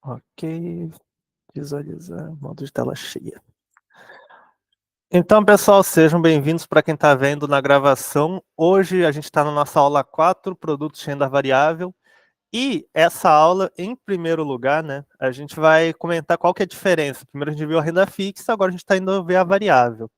Ok, visualizar, modo de tela cheia. Então, pessoal, sejam bem-vindos para quem está vendo na gravação. Hoje a gente está na nossa aula 4, produtos de renda variável. E essa aula, em primeiro lugar, né, a gente vai comentar qual que é a diferença. Primeiro a gente viu a renda fixa, agora a gente está indo ver a variável.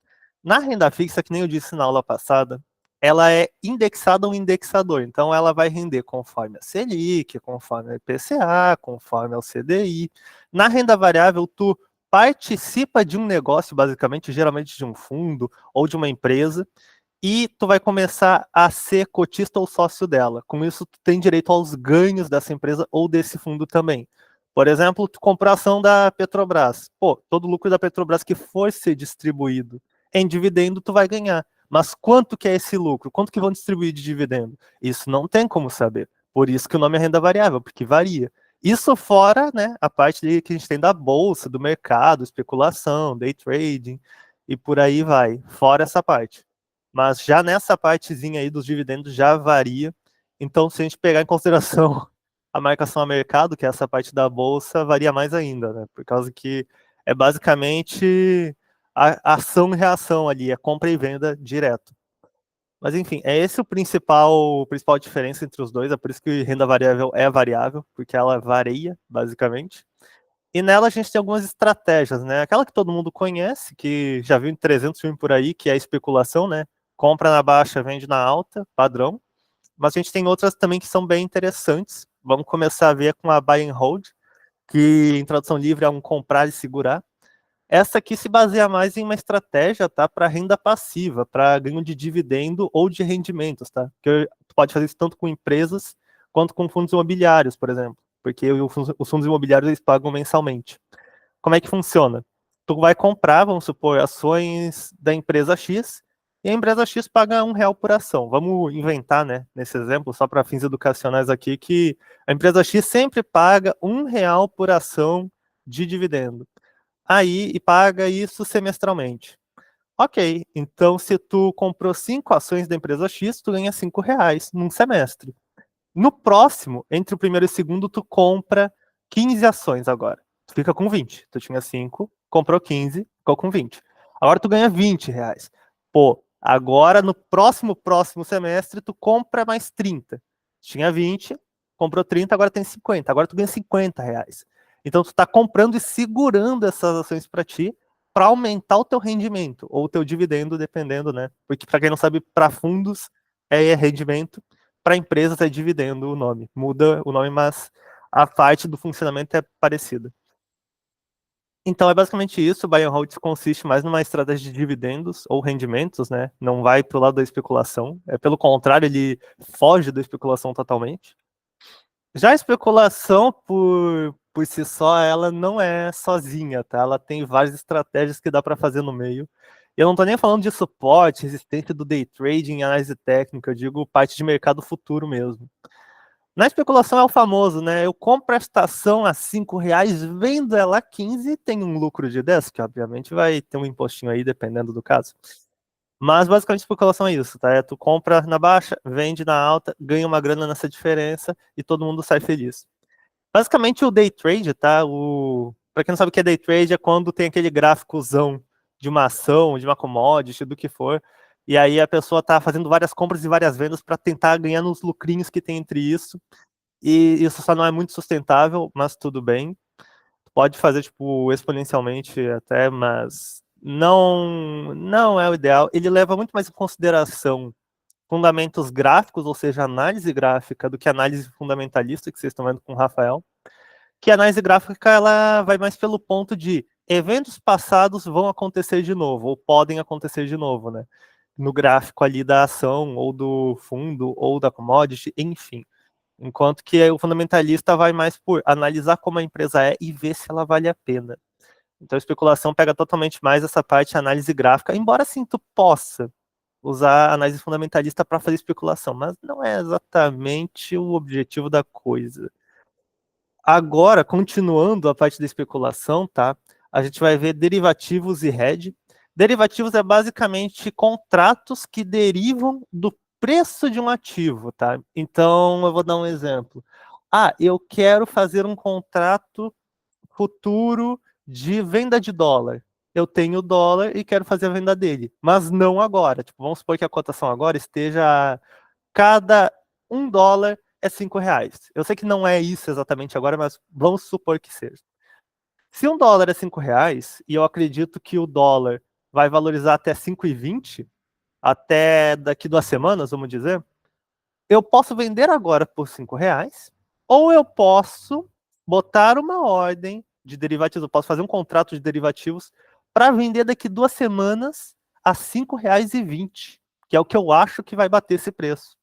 Na renda fixa, que nem eu disse na aula passada, ela é indexada ao indexador, então ela vai render conforme a Selic, conforme a IPCA, conforme o CDI. Na renda variável, tu participa de um negócio, basicamente, geralmente de um fundo ou de uma empresa, e tu vai começar a ser cotista ou sócio dela. Com isso, tu tem direito aos ganhos dessa empresa ou desse fundo também. Por exemplo, tu comprou a ação da Petrobras. Pô, todo o lucro da Petrobras que for ser distribuído em dividendo, tu vai ganhar. Mas quanto que é esse lucro? Quanto que vão distribuir de dividendo? Isso não tem como saber. Por isso que o nome é renda variável, porque varia. Isso fora, né, a parte que a gente tem da bolsa, do mercado, especulação, day trading e por aí vai. Fora essa parte. Mas já nessa partezinha aí dos dividendos já varia. Então, se a gente pegar em consideração a marcação a mercado, que é essa parte da bolsa, varia mais ainda, né? Por causa que é basicamente a ação e reação ali, é compra e venda direto. Mas enfim, é esse o principal diferença entre os dois, é por isso que renda variável é variável, porque ela varia, basicamente. E nela a gente tem algumas estratégias, né? Aquela que todo mundo conhece, que já viu em 300 filmes por aí, que é a especulação, né? Compra na baixa, vende na alta, padrão. Mas a gente tem outras também que são bem interessantes. Vamos começar a ver com a buy and hold, que em tradução livre é um comprar e segurar. Essa aqui se baseia mais em uma estratégia, tá, para renda passiva, para ganho de dividendo ou de rendimentos, tá? Que tu pode fazer isso tanto com empresas quanto com fundos imobiliários, por exemplo, porque os fundos imobiliários eles pagam mensalmente. Como é que funciona? Tu vai comprar, vamos supor, ações da empresa X, e a empresa X paga R$ 1 por ação. Vamos inventar, né, nesse exemplo, só para fins educacionais aqui, que a empresa X sempre paga R$ 1 por ação de dividendo. Aí, e paga isso semestralmente. Ok, então se tu comprou 5 ações da empresa X, tu ganha R$ 5 num semestre. No próximo, entre o primeiro e o segundo, tu compra 15 ações agora. Tu fica com 20. Tu tinha 5, comprou 15, ficou com 20. Agora tu ganha R$ 20. Pô, agora no próximo semestre, tu compra mais 30. Tinha 20, comprou 30, agora tem 50. Agora tu ganha R$ 50. Então tu tá comprando e segurando essas ações para ti, para aumentar o teu rendimento, ou o teu dividendo, dependendo, né? Porque para quem não sabe, para fundos é rendimento, para empresas é dividendo o nome. Muda o nome, mas a parte do funcionamento é parecida. Então é basicamente isso. O buy and hold consiste mais numa estratégia de dividendos ou rendimentos, né? Não vai para o lado da especulação. É pelo contrário, ele foge da especulação totalmente. Já a especulação por si só, ela não é sozinha, tá? Ela tem várias estratégias que dá para fazer no meio. Eu não estou nem falando de suporte, resistência do day trading, análise técnica, eu digo parte de mercado futuro mesmo. Na especulação é o famoso, né? Eu compro a estação a R$ 5, vendo ela a 15 e tenho um lucro de 10, que obviamente vai ter um impostinho aí, dependendo do caso. Mas basicamente a especulação é isso, tá? É tu compra na baixa, vende na alta, ganha uma grana nessa diferença e todo mundo sai feliz. Basicamente o day trade, tá? Para quem não sabe o que é day trade, é quando tem aquele gráficozão de uma ação, de uma commodity, do que for, e aí a pessoa tá fazendo várias compras e várias vendas para tentar ganhar nos lucrinhos que tem entre isso. E isso só não é muito sustentável, mas tudo bem. Pode fazer tipo exponencialmente até, mas não é o ideal. Ele leva muito mais em consideração fundamentos gráficos, ou seja, análise gráfica, do que análise fundamentalista que vocês estão vendo com o Rafael. Que a análise gráfica ela vai mais pelo ponto de eventos passados vão acontecer de novo, ou podem acontecer de novo, né? No gráfico ali da ação, ou do fundo, ou da commodity, enfim. Enquanto que o fundamentalista vai mais por analisar como a empresa é e ver se ela vale a pena. Então a especulação pega totalmente mais essa parte de análise gráfica, embora sim tu possa usar a análise fundamentalista para fazer especulação, mas não é exatamente o objetivo da coisa. Agora, continuando a parte da especulação, tá? A gente vai ver derivativos e hedge. Derivativos é basicamente contratos que derivam do preço de um ativo, tá? Então, eu vou dar um exemplo. Ah, eu quero fazer um contrato futuro de venda de dólar. Eu tenho o dólar e quero fazer a venda dele, mas não agora. Tipo, vamos supor que a cotação agora esteja cada $1 é R$ 5. Eu sei que não é isso exatamente agora, mas vamos supor que seja. Se $1 é R$ 5, e eu acredito que o dólar vai valorizar até 5,20, até daqui 2 semanas, vamos dizer, eu posso vender agora por R$ 5, ou eu posso botar uma ordem de derivativos, eu posso fazer um contrato de derivativos para vender daqui 2 semanas a R$ 5,20, que é o que eu acho que vai bater esse preço.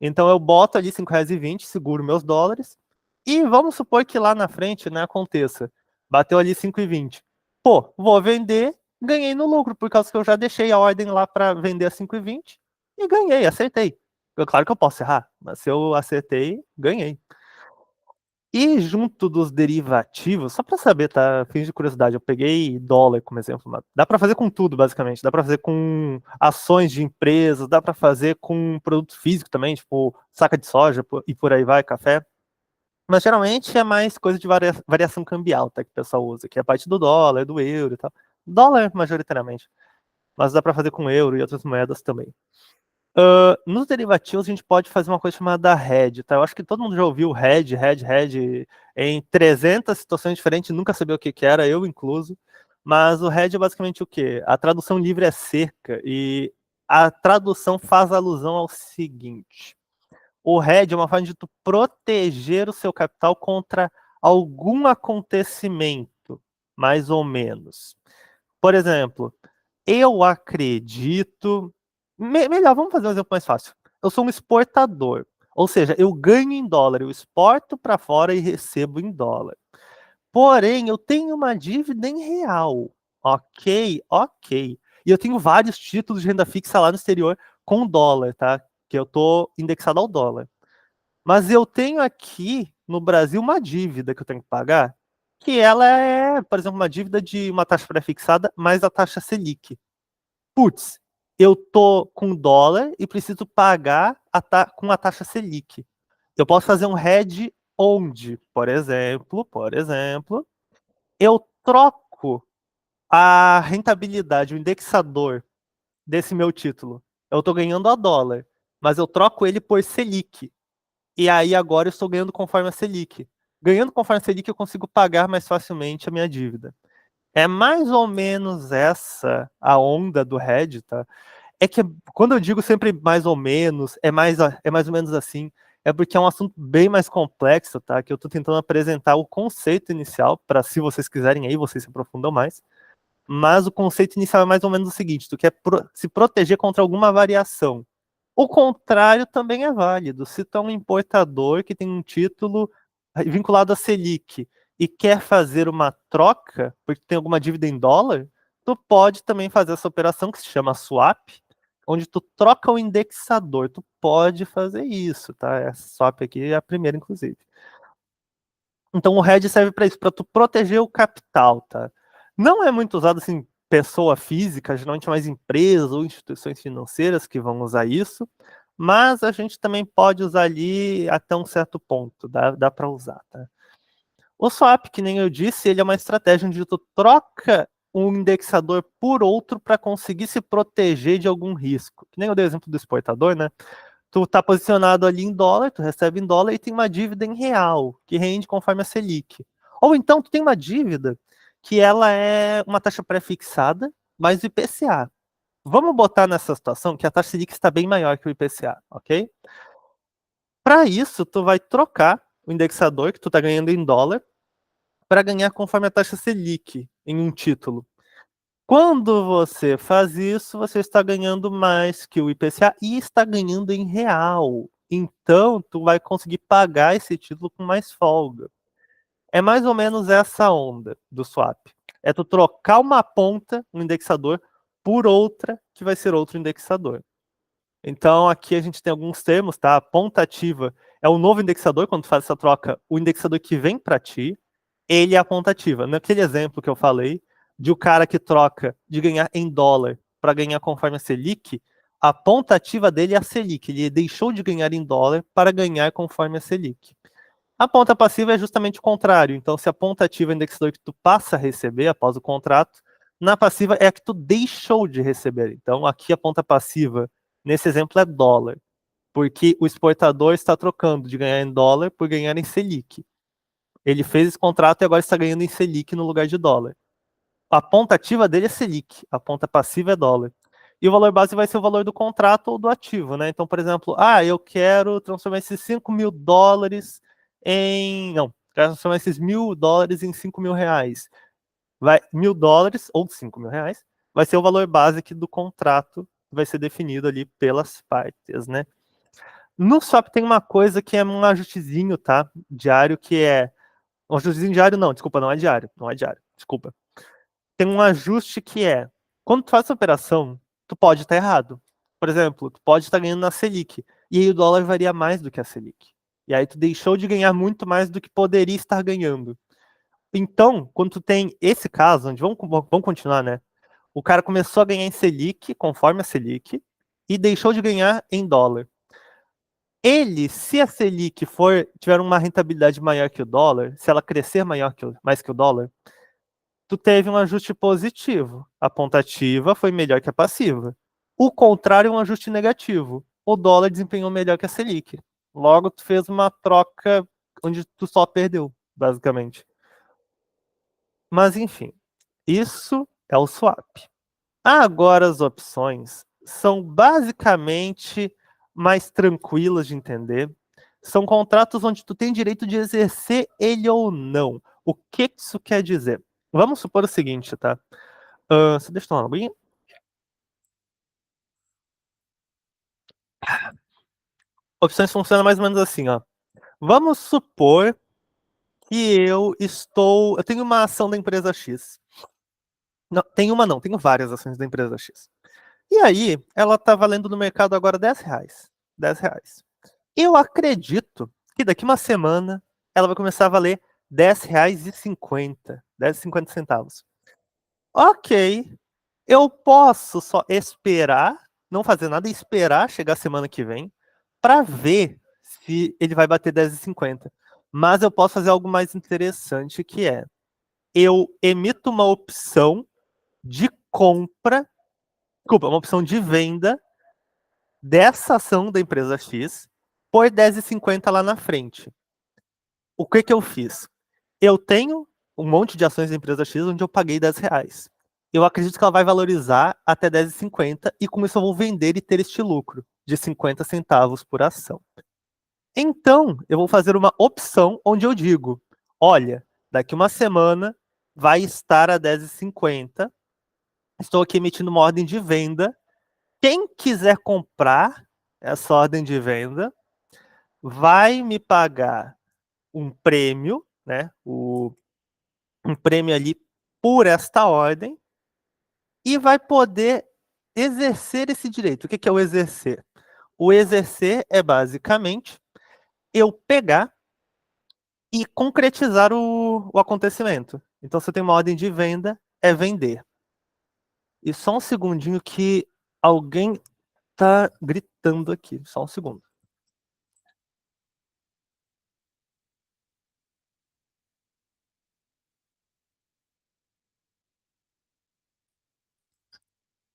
Então eu boto ali R$ 5,20, seguro meus dólares, e vamos supor que lá na frente, né, aconteça. Bateu ali 5,20. Pô, vou vender, ganhei no lucro, por causa que eu já deixei a ordem lá para vender a 5,20 e ganhei, acertei. Claro que eu posso errar, mas se eu acertei, ganhei. E junto dos derivativos, só para saber, tá? Fins de curiosidade, eu peguei dólar como exemplo. Mas dá para fazer com tudo, basicamente. Dá para fazer com ações de empresas, dá para fazer com produto físico também, tipo saca de soja e por aí vai, café. Mas geralmente é mais coisa de variação cambial, tá? Que o pessoal usa, que é a parte do dólar, do euro e tal. Dólar, majoritariamente. Mas dá para fazer com euro e outras moedas também. Nos derivativos, a gente pode fazer uma coisa chamada hedge, tá? Eu acho que todo mundo já ouviu hedge em 300 situações diferentes, nunca sabia o que que era, eu incluso. Mas o hedge é basicamente o quê? A tradução livre é cerca, e a tradução faz alusão ao seguinte: o hedge é uma forma de tu proteger o seu capital contra algum acontecimento, mais ou menos. Por exemplo, eu acredito. Melhor, vamos fazer um exemplo mais fácil. Eu sou um exportador, ou seja, eu ganho em dólar, eu exporto para fora e recebo em dólar. Porém, eu tenho uma dívida em real. Ok, ok. E eu tenho vários títulos de renda fixa lá no exterior com dólar, tá? Que eu tô indexado ao dólar. Mas eu tenho aqui no Brasil uma dívida que eu tenho que pagar, que ela é, por exemplo, uma dívida de uma taxa pré-fixada mais a taxa Selic. Putz, eu tô com dólar e preciso pagar com a taxa Selic. Eu posso fazer um hedge onde, por exemplo, eu troco a rentabilidade, o indexador desse meu título. Eu estou ganhando a dólar, mas eu troco ele por Selic. E aí agora eu estou ganhando conforme a Selic. Ganhando conforme a Selic, eu consigo pagar mais facilmente a minha dívida. É mais ou menos essa a onda do hedge, tá? É que quando eu digo sempre mais ou menos, é mais ou menos assim, é porque é um assunto bem mais complexo, tá? Que eu estou tentando apresentar o conceito inicial, para se vocês quiserem aí, vocês se aprofundam mais. Mas o conceito inicial é mais ou menos o seguinte: tu quer se proteger contra alguma variação. O contrário também é válido. Se tu é um importador que tem um título vinculado à Selic e quer fazer uma troca, porque tem alguma dívida em dólar, tu pode também fazer essa operação que se chama swap, onde tu troca o indexador. Tu pode fazer isso, tá? Essa swap aqui é a primeira, inclusive. Então o hedge serve para isso, para tu proteger o capital, tá? Não é muito usado assim, pessoa física, geralmente mais empresas ou instituições financeiras que vão usar isso, mas a gente também pode usar ali até um certo ponto, dá para usar, tá? O swap, que nem eu disse, ele é uma estratégia onde tu troca um indexador por outro para conseguir se proteger de algum risco. Que nem eu dei o exemplo do exportador, né? Tu tá posicionado ali em dólar, tu recebe em dólar e tem uma dívida em real, que rende conforme a Selic. Ou então tu tem uma dívida que ela é uma taxa pré-fixada, mais o IPCA. Vamos botar nessa situação que a taxa Selic está bem maior que o IPCA, ok? Para isso, tu vai trocar o indexador que tu tá ganhando em dólar para ganhar conforme a taxa Selic em um título. Quando você faz isso, você está ganhando mais que o IPCA e está ganhando em real. Então, tu vai conseguir pagar esse título com mais folga. É mais ou menos essa onda do swap. É tu trocar uma ponta, um indexador, por outra, que vai ser outro indexador. Então, aqui a gente tem alguns termos, tá? A ponta ativa é o novo indexador, quando tu faz essa troca, o indexador que vem para ti, ele é a ponta ativa. Naquele exemplo que eu falei, de o cara que troca de ganhar em dólar para ganhar conforme a Selic, a ponta ativa dele é a Selic. Ele deixou de ganhar em dólar para ganhar conforme a Selic. A ponta passiva é justamente o contrário. Então, se a ponta ativa é o indexador que tu passa a receber após o contrato, na passiva é a que tu deixou de receber. Então, aqui a ponta passiva, nesse exemplo, é dólar, porque o exportador está trocando de ganhar em dólar por ganhar em Selic. Ele fez esse contrato e agora está ganhando em Selic no lugar de dólar. A ponta ativa dele é Selic, a ponta passiva é dólar. E o valor base vai ser o valor do contrato ou do ativo, né? Então, por exemplo, eu quero transformar esses 5 mil dólares em. Não, quero transformar esses 1.000 dólares em 5 mil reais. Vai, 1.000 dólares ou 5 mil reais vai ser o valor base do contrato que vai ser definido ali pelas partes, né? No swap tem uma coisa que é um ajustezinho, tá? Diário, que é. Um ajustezinho diário, não, desculpa, não é diário. Não é diário, desculpa. Tem um ajuste que é, quando tu faz essa operação, tu pode estar errado. Por exemplo, tu pode estar ganhando na Selic, e aí o dólar varia mais do que a Selic. E aí tu deixou de ganhar muito mais do que poderia estar ganhando. Então, quando tu tem esse caso, onde vamos continuar, né? O cara começou a ganhar em Selic, conforme a Selic, e deixou de ganhar em dólar. Ele, se a Selic tiver uma rentabilidade maior que o dólar, se ela crescer mais que o dólar, tu teve um ajuste positivo. A ponta ativa foi melhor que a passiva. O contrário é um ajuste negativo. O dólar desempenhou melhor que a Selic. Logo, tu fez uma troca onde tu só perdeu, basicamente. Mas, enfim, isso é o swap. Agora, as opções são basicamente mais tranquilas de entender. São contratos onde tu tem direito de exercer ele ou não. O que isso quer dizer? Vamos supor o seguinte, tá? Você deixa eu tomar uma aguinha? Opções funcionam mais ou menos assim, ó. Vamos supor que eu tenho uma ação da empresa X. Não, tem uma não, tenho várias ações da empresa X. E aí, ela tá valendo no mercado agora R$ 10. R$ 10. Eu acredito que daqui uma semana ela vai começar a valer R$ 10,50. R$ 10,50. Ok, eu posso só esperar, não fazer nada e esperar chegar a semana que vem para ver se ele vai bater 10,50. Mas eu posso fazer algo mais interessante, que é eu emito uma opção de compra, desculpa, uma opção de venda dessa ação da empresa X por 10,50 lá na frente. O que eu fiz? Eu tenho um monte de ações da empresa X onde eu paguei R$ 10. Eu acredito que ela vai valorizar até 10,50 e com isso eu vou vender e ter este lucro de 50 centavos por ação. Então, eu vou fazer uma opção onde eu digo, olha, daqui uma semana vai estar a 10,50, estou aqui emitindo uma ordem de venda. Quem quiser comprar essa ordem de venda vai me pagar um prêmio, né? Um prêmio ali por esta ordem e vai poder exercer esse direito. O que é o exercer? O exercer é basicamente eu pegar e concretizar o acontecimento. Então, se eu tenho uma ordem de venda, é vender. E só um segundinho que alguém tá gritando aqui. Só um segundo.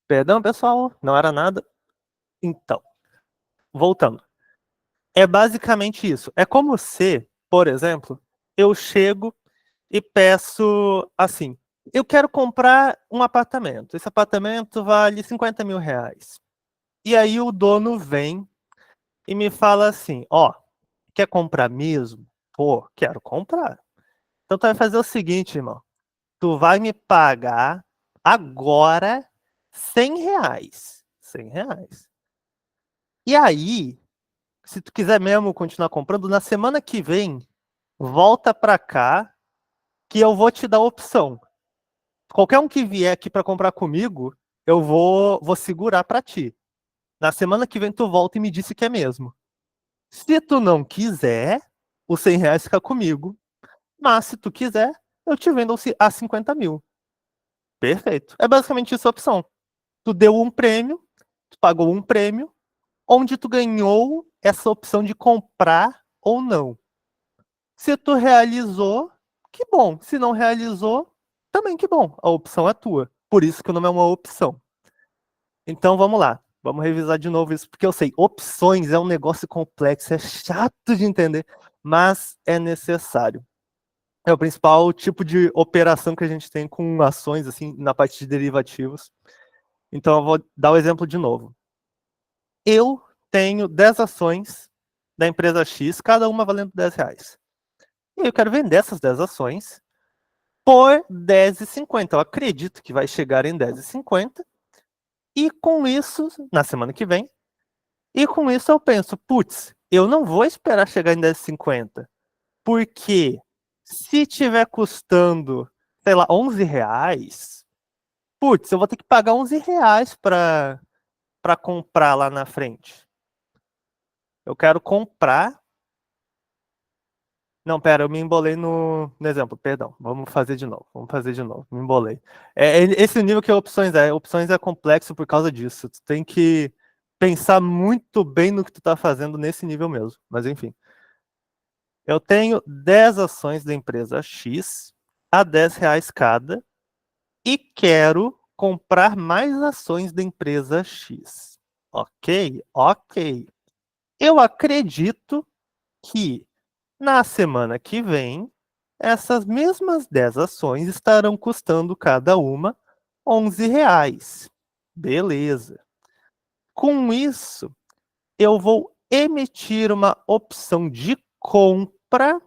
Perdão, pessoal, não era nada. Então, voltando. É basicamente isso. É como se, por exemplo, eu chego e peço assim: eu quero comprar um apartamento. Esse apartamento vale R$ 50.000. E aí o dono vem e me fala assim: ó, quer comprar mesmo? Pô, quero comprar. Então tu vai fazer o seguinte, irmão. Tu vai me pagar agora R$ 100. R$ 100. E aí, se tu quiser mesmo continuar comprando, na semana que vem, volta pra cá que eu vou te dar a opção. Qualquer um que vier aqui para comprar comigo, eu vou segurar para ti. Na semana que vem tu volta e me disse que é mesmo. Se tu não quiser, os R$ 100 fica comigo. Mas se tu quiser, eu te vendo a 50 mil. Perfeito. É basicamente isso a opção. Tu deu um prêmio, tu pagou um prêmio, onde tu ganhou essa opção de comprar ou não. Se tu realizou, que bom. Se não realizou, também que bom. A opção é tua. Por isso que o nome é uma opção. Então vamos lá. Vamos revisar de novo isso, porque eu sei, opções é um negócio complexo, é chato de entender, mas é necessário. É o principal tipo de operação que a gente tem com ações, assim, na parte de derivativos. Então eu vou dar o exemplo de novo. Eu tenho 10 ações da empresa X, cada uma valendo R$ 10. E eu quero vender essas 10 ações por R$10,50. Eu acredito que vai chegar em R$10,50. E com isso, na semana que vem, e com isso eu penso, putz, eu não vou esperar chegar em R$10,50. Porque se tiver custando, sei lá, R$11, putz, eu vou ter que pagar R$11 para comprar lá na frente. Eu quero comprar. Não, pera, eu me embolei no exemplo, perdão. Vamos fazer de novo. Me embolei. Esse nível que opções é. Opções é complexo por causa disso. Tu tem que pensar muito bem no que tu tá fazendo nesse nível mesmo. Mas enfim. Eu tenho 10 ações da empresa X a R$10 cada e quero comprar mais ações da empresa X. Ok? Ok. Eu acredito que na semana que vem, essas mesmas 10 ações estarão custando cada uma R$11. Beleza. Com isso, eu vou emitir uma opção de compra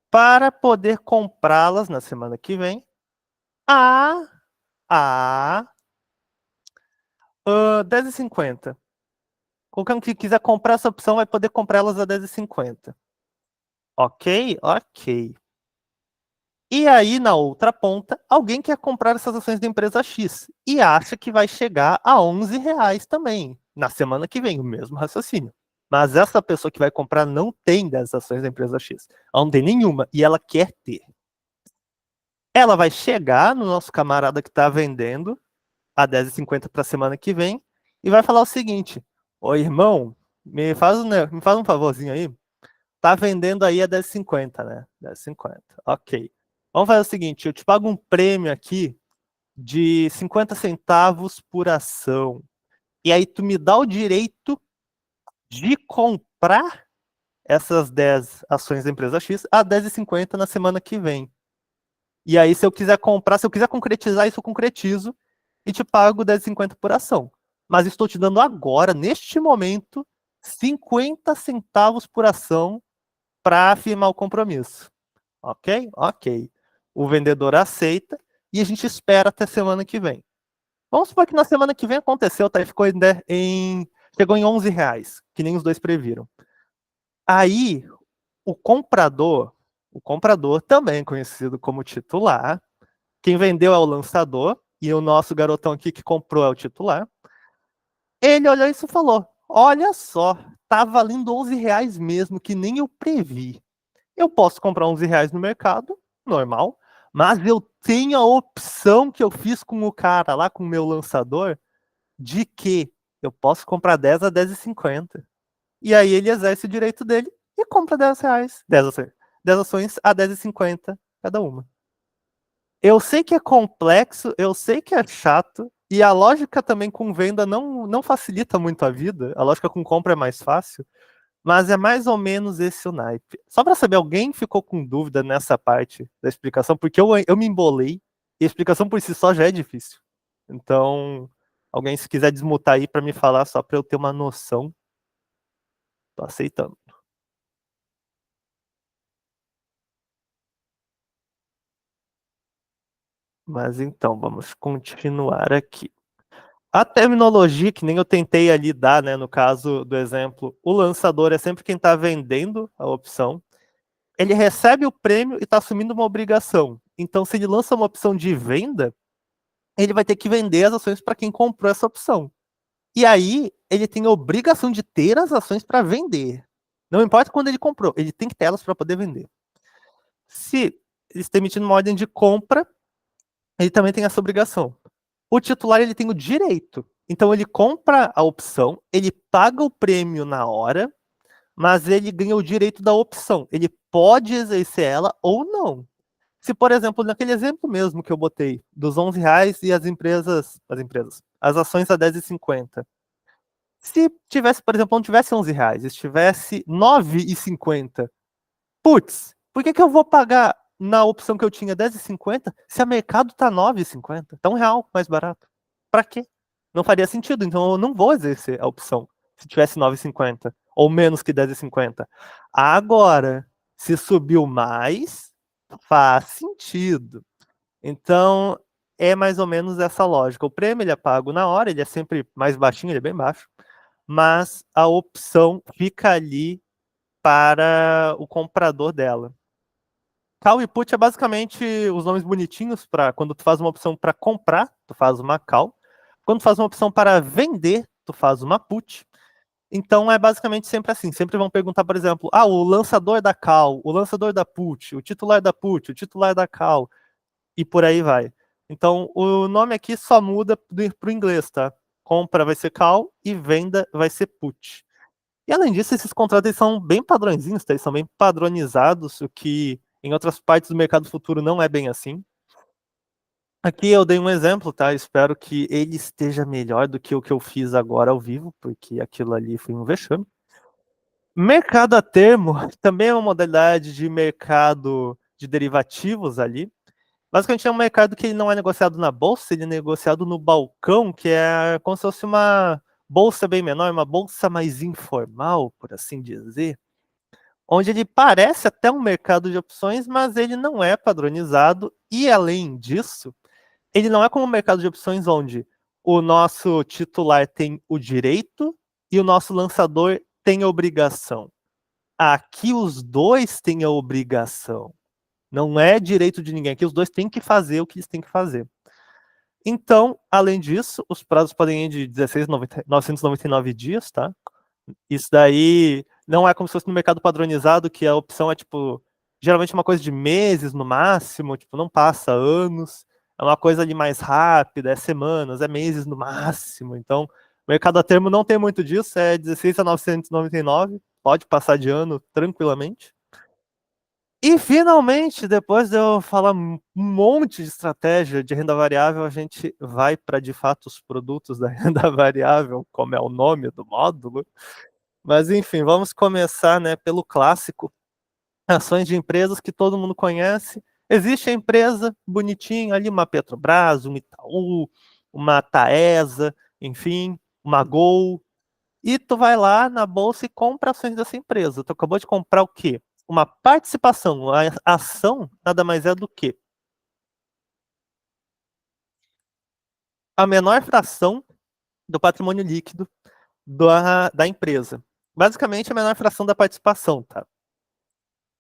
para poder comprá-las na semana que vem a, a 10,50. Qualquer um que quiser comprar essa opção vai poder comprar elas a 10,50. Ok? Ok. E aí, na outra ponta, alguém quer comprar essas ações da empresa X e acha que vai chegar a R$11 também, na semana que vem, o mesmo raciocínio. Mas essa pessoa que vai comprar não tem 10 ações da empresa X. Ela não tem nenhuma e ela quer ter. Ela vai chegar no nosso camarada que está vendendo a 10,50 para a semana que vem e vai falar o seguinte: ô irmão, me faz um favorzinho aí. Tá vendendo aí a 10,50, né? 10,50. Ok. Vamos fazer o seguinte: eu te pago um prêmio aqui de 50 centavos por ação. E aí tu me dá o direito de comprar essas 10 ações da empresa X a 10,50 na semana que vem. E aí, se eu quiser comprar, se eu quiser concretizar isso, eu concretizo e te pago 10,50 por ação. Mas estou te dando agora, neste momento, 50 centavos por ação para firmar o compromisso. Ok? Ok. O vendedor aceita e a gente espera até semana que vem. Vamos supor que na semana que vem aconteceu, tá? Ficou chegou em R$11, que nem os dois previram. Aí, o comprador, também conhecido como titular, quem vendeu é o lançador, e o nosso garotão aqui que comprou é o titular, ele olhou isso e falou: olha só, tá valendo R$11 mesmo, que nem eu previ. Eu posso comprar R$11 no mercado, normal, mas eu tenho a opção que eu fiz com o cara lá, com o meu lançador, de que eu posso comprar 10 a 10,50. E aí ele exerce o direito dele e compra R$10. 10 ações a 10,50 cada uma. Eu sei que é complexo, eu sei que é chato, e a lógica também com venda não facilita muito a vida, a lógica com compra é mais fácil, mas é mais ou menos esse o naipe. Só para saber, alguém ficou com dúvida nessa parte da explicação? Porque eu me embolei, e a explicação por si só já é difícil. Então, alguém se quiser desmutar aí para me falar, só para eu ter uma noção, tô aceitando. Mas então, vamos continuar aqui. A terminologia, que nem eu tentei ali dar, né, no caso do exemplo, o lançador é sempre quem está vendendo a opção. Ele recebe o prêmio e está assumindo uma obrigação. Então, se ele lança uma opção de venda, ele vai ter que vender as ações para quem comprou essa opção. E aí, ele tem a obrigação de ter as ações para vender. Não importa quando ele comprou, ele tem que ter elas para poder vender. Se ele está emitindo uma ordem de compra, ele também tem essa obrigação. O titular, ele tem o direito. Então ele compra a opção, ele paga o prêmio na hora, mas ele ganha o direito da opção. Ele pode exercer ela ou não. Se, por exemplo, naquele exemplo mesmo que eu botei, dos R$ 11 e as ações a 10,50. Se tivesse, por exemplo, não tivesse R$ 11, estivesse 9,50, putz, por que eu vou pagar na opção que eu tinha 10,50 se a mercado tá 9,50? Tá R$ 1 mais barato. Pra quê? Não faria sentido, então eu não vou exercer a opção se tivesse 9,50 ou menos que 10,50. Agora, se subiu mais, faz sentido. Então, é mais ou menos essa lógica. O prêmio ele é pago na hora, ele é sempre mais baixinho, ele é bem baixo, mas a opção fica ali para o comprador dela. Call e put é basicamente os nomes bonitinhos para quando tu faz uma opção para comprar, tu faz uma call. Quando tu faz uma opção para vender, tu faz uma put. Então é basicamente sempre assim. Sempre vão perguntar, por exemplo, o lançador da call, o lançador da put, o titular da put, o titular da call, e por aí vai. Então o nome aqui só muda para o inglês, tá? Compra vai ser call e venda vai ser put. E além disso, esses contratos eles são bem padrõezinhos, tá? Eles são bem padronizados, o que em outras partes do mercado futuro não é bem assim. Aqui eu dei um exemplo, tá? Espero que ele esteja melhor do que o que eu fiz agora ao vivo, porque aquilo ali foi um vexame. Mercado a termo também é uma modalidade de mercado de derivativos ali. Basicamente é um mercado que ele não é negociado na bolsa, ele é negociado no balcão, que é como se fosse uma bolsa bem menor, uma bolsa mais informal, por assim dizer, onde ele parece até um mercado de opções, mas ele não é padronizado e, além disso, ele não é como um mercado de opções onde o nosso titular tem o direito e o nosso lançador tem a obrigação. Aqui os dois têm a obrigação. Não é direito de ninguém. Aqui os dois têm que fazer o que eles têm que fazer. Então, além disso, os prazos podem ir de 16 a 999 dias, tá? Isso daí não é como se fosse no mercado padronizado, que a opção é, tipo, geralmente uma coisa de meses no máximo, tipo, não passa anos. É uma coisa ali mais rápida, é semanas, é meses no máximo. Então, o mercado a termo não tem muito disso, é 16 a 999, pode passar de ano tranquilamente. E finalmente, depois de eu falar um monte de estratégia de renda variável, a gente vai para de fato os produtos da renda variável, como é o nome do módulo. Mas enfim, vamos começar, né, pelo clássico, ações de empresas que todo mundo conhece. Existe a empresa bonitinha ali, uma Petrobras, uma Itaú, uma Taesa, enfim, uma Gol, e tu vai lá na bolsa e compra ações dessa empresa. Tu acabou de comprar o quê? Uma participação. A ação nada mais é do que a menor fração do patrimônio líquido da empresa. Basicamente, a menor fração da participação, tá?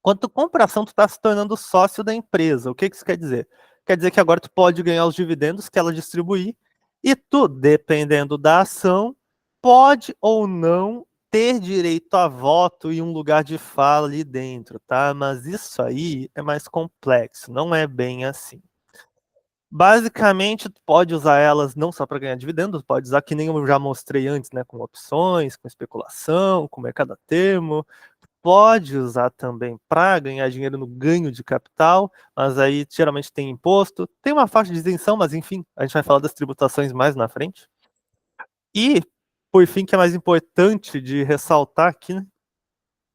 Quando tu compra ação, tu tá se tornando sócio da empresa. O que isso quer dizer? Quer dizer que agora tu pode ganhar os dividendos que ela distribuir e tu, dependendo da ação, pode ou não ter direito a voto e um lugar de fala ali dentro, tá? Mas isso aí é mais complexo, não é bem assim. Basicamente, tu pode usar elas não só para ganhar dividendos, pode usar que nem eu já mostrei antes, né, com opções, com especulação, com mercado a termo, pode usar também para ganhar dinheiro no ganho de capital, mas aí geralmente tem imposto, tem uma faixa de isenção, mas enfim, a gente vai falar das tributações mais na frente. E, por fim, que é mais importante de ressaltar aqui, né,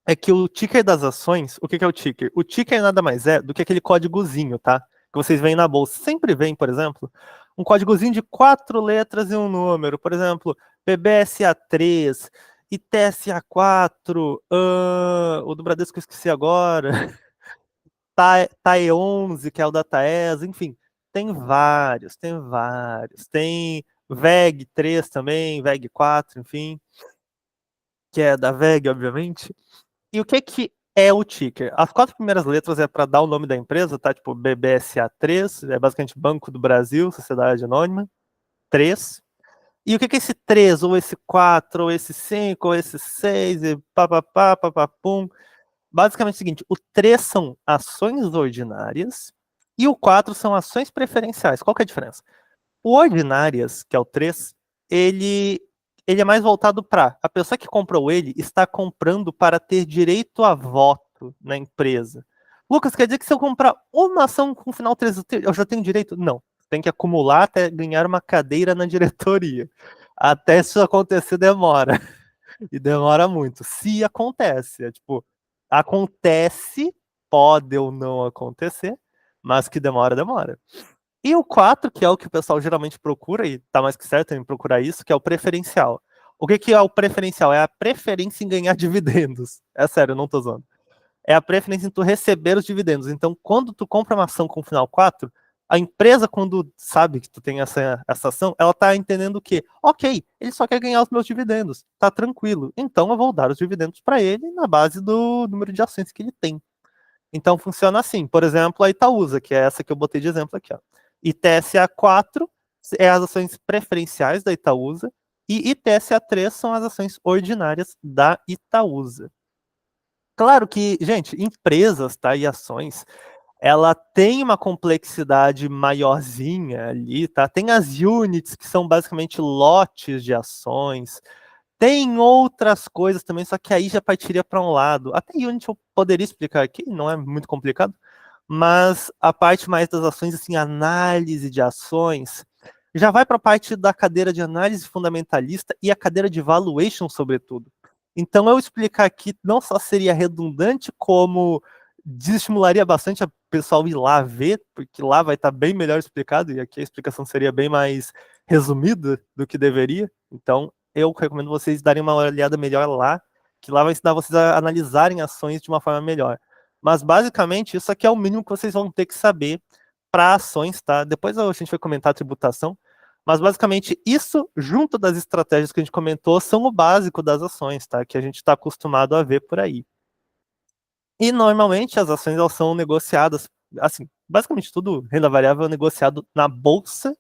é que o ticker das ações, o que é o ticker? O ticker nada mais é do que aquele códigozinho, tá? Que vocês veem na bolsa. Sempre vem, por exemplo, um códigozinho de 4 letras e um número. Por exemplo, PBSA3, ITSA4, o do Bradesco eu esqueci agora, TAE11, que é o da Taesa, enfim. Tem vários, tem vários. Tem VEG3 também, VEG4, enfim, que é da VEG, obviamente. E o que é o ticker? As 4 primeiras letras é para dar o nome da empresa, tá? Tipo BBSA3, é basicamente Banco do Brasil, Sociedade Anônima, 3. E o que é esse 3, ou esse 4, ou esse 5, ou esse 6, e papapá, papapum? Basicamente é o seguinte, o 3 são ações ordinárias e o 4 são ações preferenciais. Qual que é a diferença? O ordinárias, que é o 3, ele ele é mais voltado para a pessoa que comprou ele está comprando para ter direito a voto na empresa. Lucas, quer dizer que se eu comprar uma ação com final 3, eu já tenho direito? Não. Tem que acumular até ganhar uma cadeira na diretoria. Até isso acontecer demora. E demora muito. Se acontece. É tipo, acontece, pode ou não acontecer, mas que demora, demora. E o 4, que é o que o pessoal geralmente procura, e tá mais que certo em procurar isso, que é o preferencial. O que é o preferencial? É a preferência em ganhar dividendos. É sério, eu não tô zoando. É a preferência em tu receber os dividendos. Então, quando tu compra uma ação com final 4, a empresa, quando sabe que tu tem essa ação, ela tá entendendo que, ok, ele só quer ganhar os meus dividendos, tá tranquilo. Então, eu vou dar os dividendos para ele na base do número de ações que ele tem. Então funciona assim, por exemplo, a Itaúsa, que é essa que eu botei de exemplo aqui, ó. ITSA 4 é as ações preferenciais da Itaúsa e ITSA 3 são as ações ordinárias da Itaúsa. Claro que, gente, empresas, tá, e ações, ela tem uma complexidade maiorzinha ali, tá? Tem as units, que são basicamente lotes de ações, tem outras coisas também, só que aí já partiria para um lado. Até Unity eu poderia explicar aqui, não é muito complicado, mas a parte mais das ações, assim, análise de ações, já vai para a parte da cadeira de análise fundamentalista e a cadeira de valuation, sobretudo. Então, eu explicar aqui não só seria redundante, como desestimularia bastante a pessoal ir lá ver, porque lá vai estar bem melhor explicado, e aqui a explicação seria bem mais resumida do que deveria. Então, eu recomendo vocês darem uma olhada melhor lá, que lá vai ensinar vocês a analisarem ações de uma forma melhor. Mas, basicamente, isso aqui é o mínimo que vocês vão ter que saber para ações, tá? Depois a gente vai comentar a tributação, mas, basicamente, isso, junto das estratégias que a gente comentou, são o básico das ações, tá? Que a gente está acostumado a ver por aí. E, normalmente, as ações elas são negociadas, assim, basicamente tudo, renda variável é negociado na bolsa,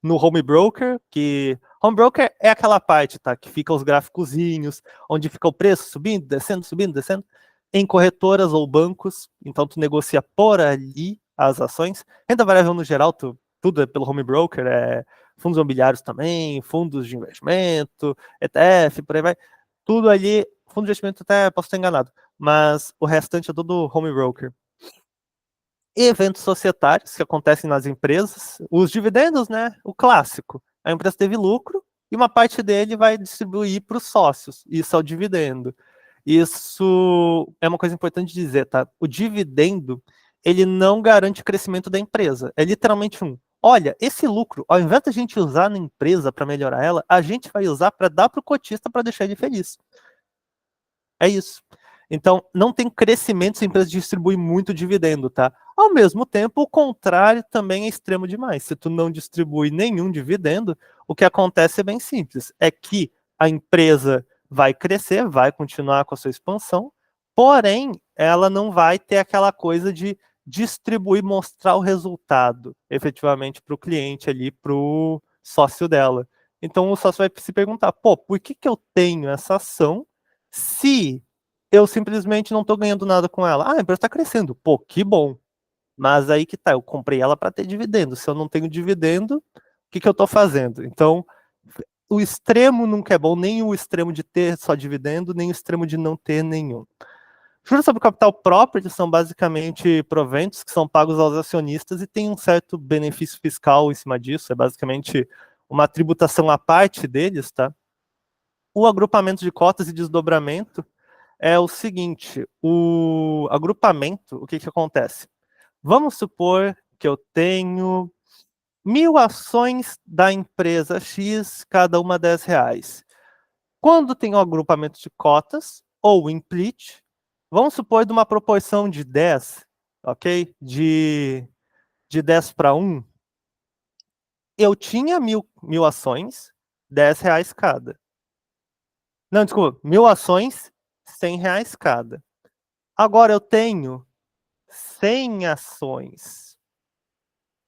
no home broker, que home broker é aquela parte, tá, que fica os gráficozinhos, onde fica o preço subindo, descendo, em corretoras ou bancos, então tu negocia por ali as ações. Renda variável no geral, tudo é pelo home broker, é fundos imobiliários também, fundos de investimento, ETF, por aí vai, tudo ali, fundo de investimento até posso estar enganado, mas o restante é tudo home broker. Eventos societários que acontecem nas empresas, os dividendos, né? O clássico. A empresa teve lucro e uma parte dele vai distribuir para os sócios. Isso é o dividendo. Isso é uma coisa importante de dizer, tá? O dividendo, ele não garante o crescimento da empresa. É literalmente olha, esse lucro, ao invés de a gente usar na empresa para melhorar ela, a gente vai usar para dar para o cotista para deixar ele feliz. É isso. Então, não tem crescimento se a empresa distribui muito dividendo, tá? Ao mesmo tempo, o contrário também é extremo demais. Se tu não distribui nenhum dividendo, o que acontece é bem simples. É que a empresa vai crescer, vai continuar com a sua expansão, porém, ela não vai ter aquela coisa de distribuir, mostrar o resultado efetivamente para o cliente ali, para o sócio dela. Então, o sócio vai se perguntar, pô, por que eu tenho essa ação se eu simplesmente não estou ganhando nada com ela? Ah, a empresa está crescendo. Pô, que bom. Mas aí que tá, eu comprei ela para ter dividendo. Se eu não tenho dividendo, o que eu estou fazendo? Então, o extremo nunca é bom, nem o extremo de ter só dividendo, nem o extremo de não ter nenhum. Juros sobre capital próprio são basicamente proventos que são pagos aos acionistas e tem um certo benefício fiscal em cima disso. É basicamente uma tributação à parte deles, tá? O agrupamento de cotas e desdobramento é o seguinte, o agrupamento, o que acontece? Vamos supor que eu tenho 1.000 ações da empresa X, cada uma R$ 10. Quando tem um agrupamento de cotas, ou implit, vamos supor de uma proporção de 10, ok? De 10 para 1, eu tinha mil ações, R$ 10 cada. Não, desculpa, 1.000 ações, R$ 100 cada. Agora eu tenho 100 ações.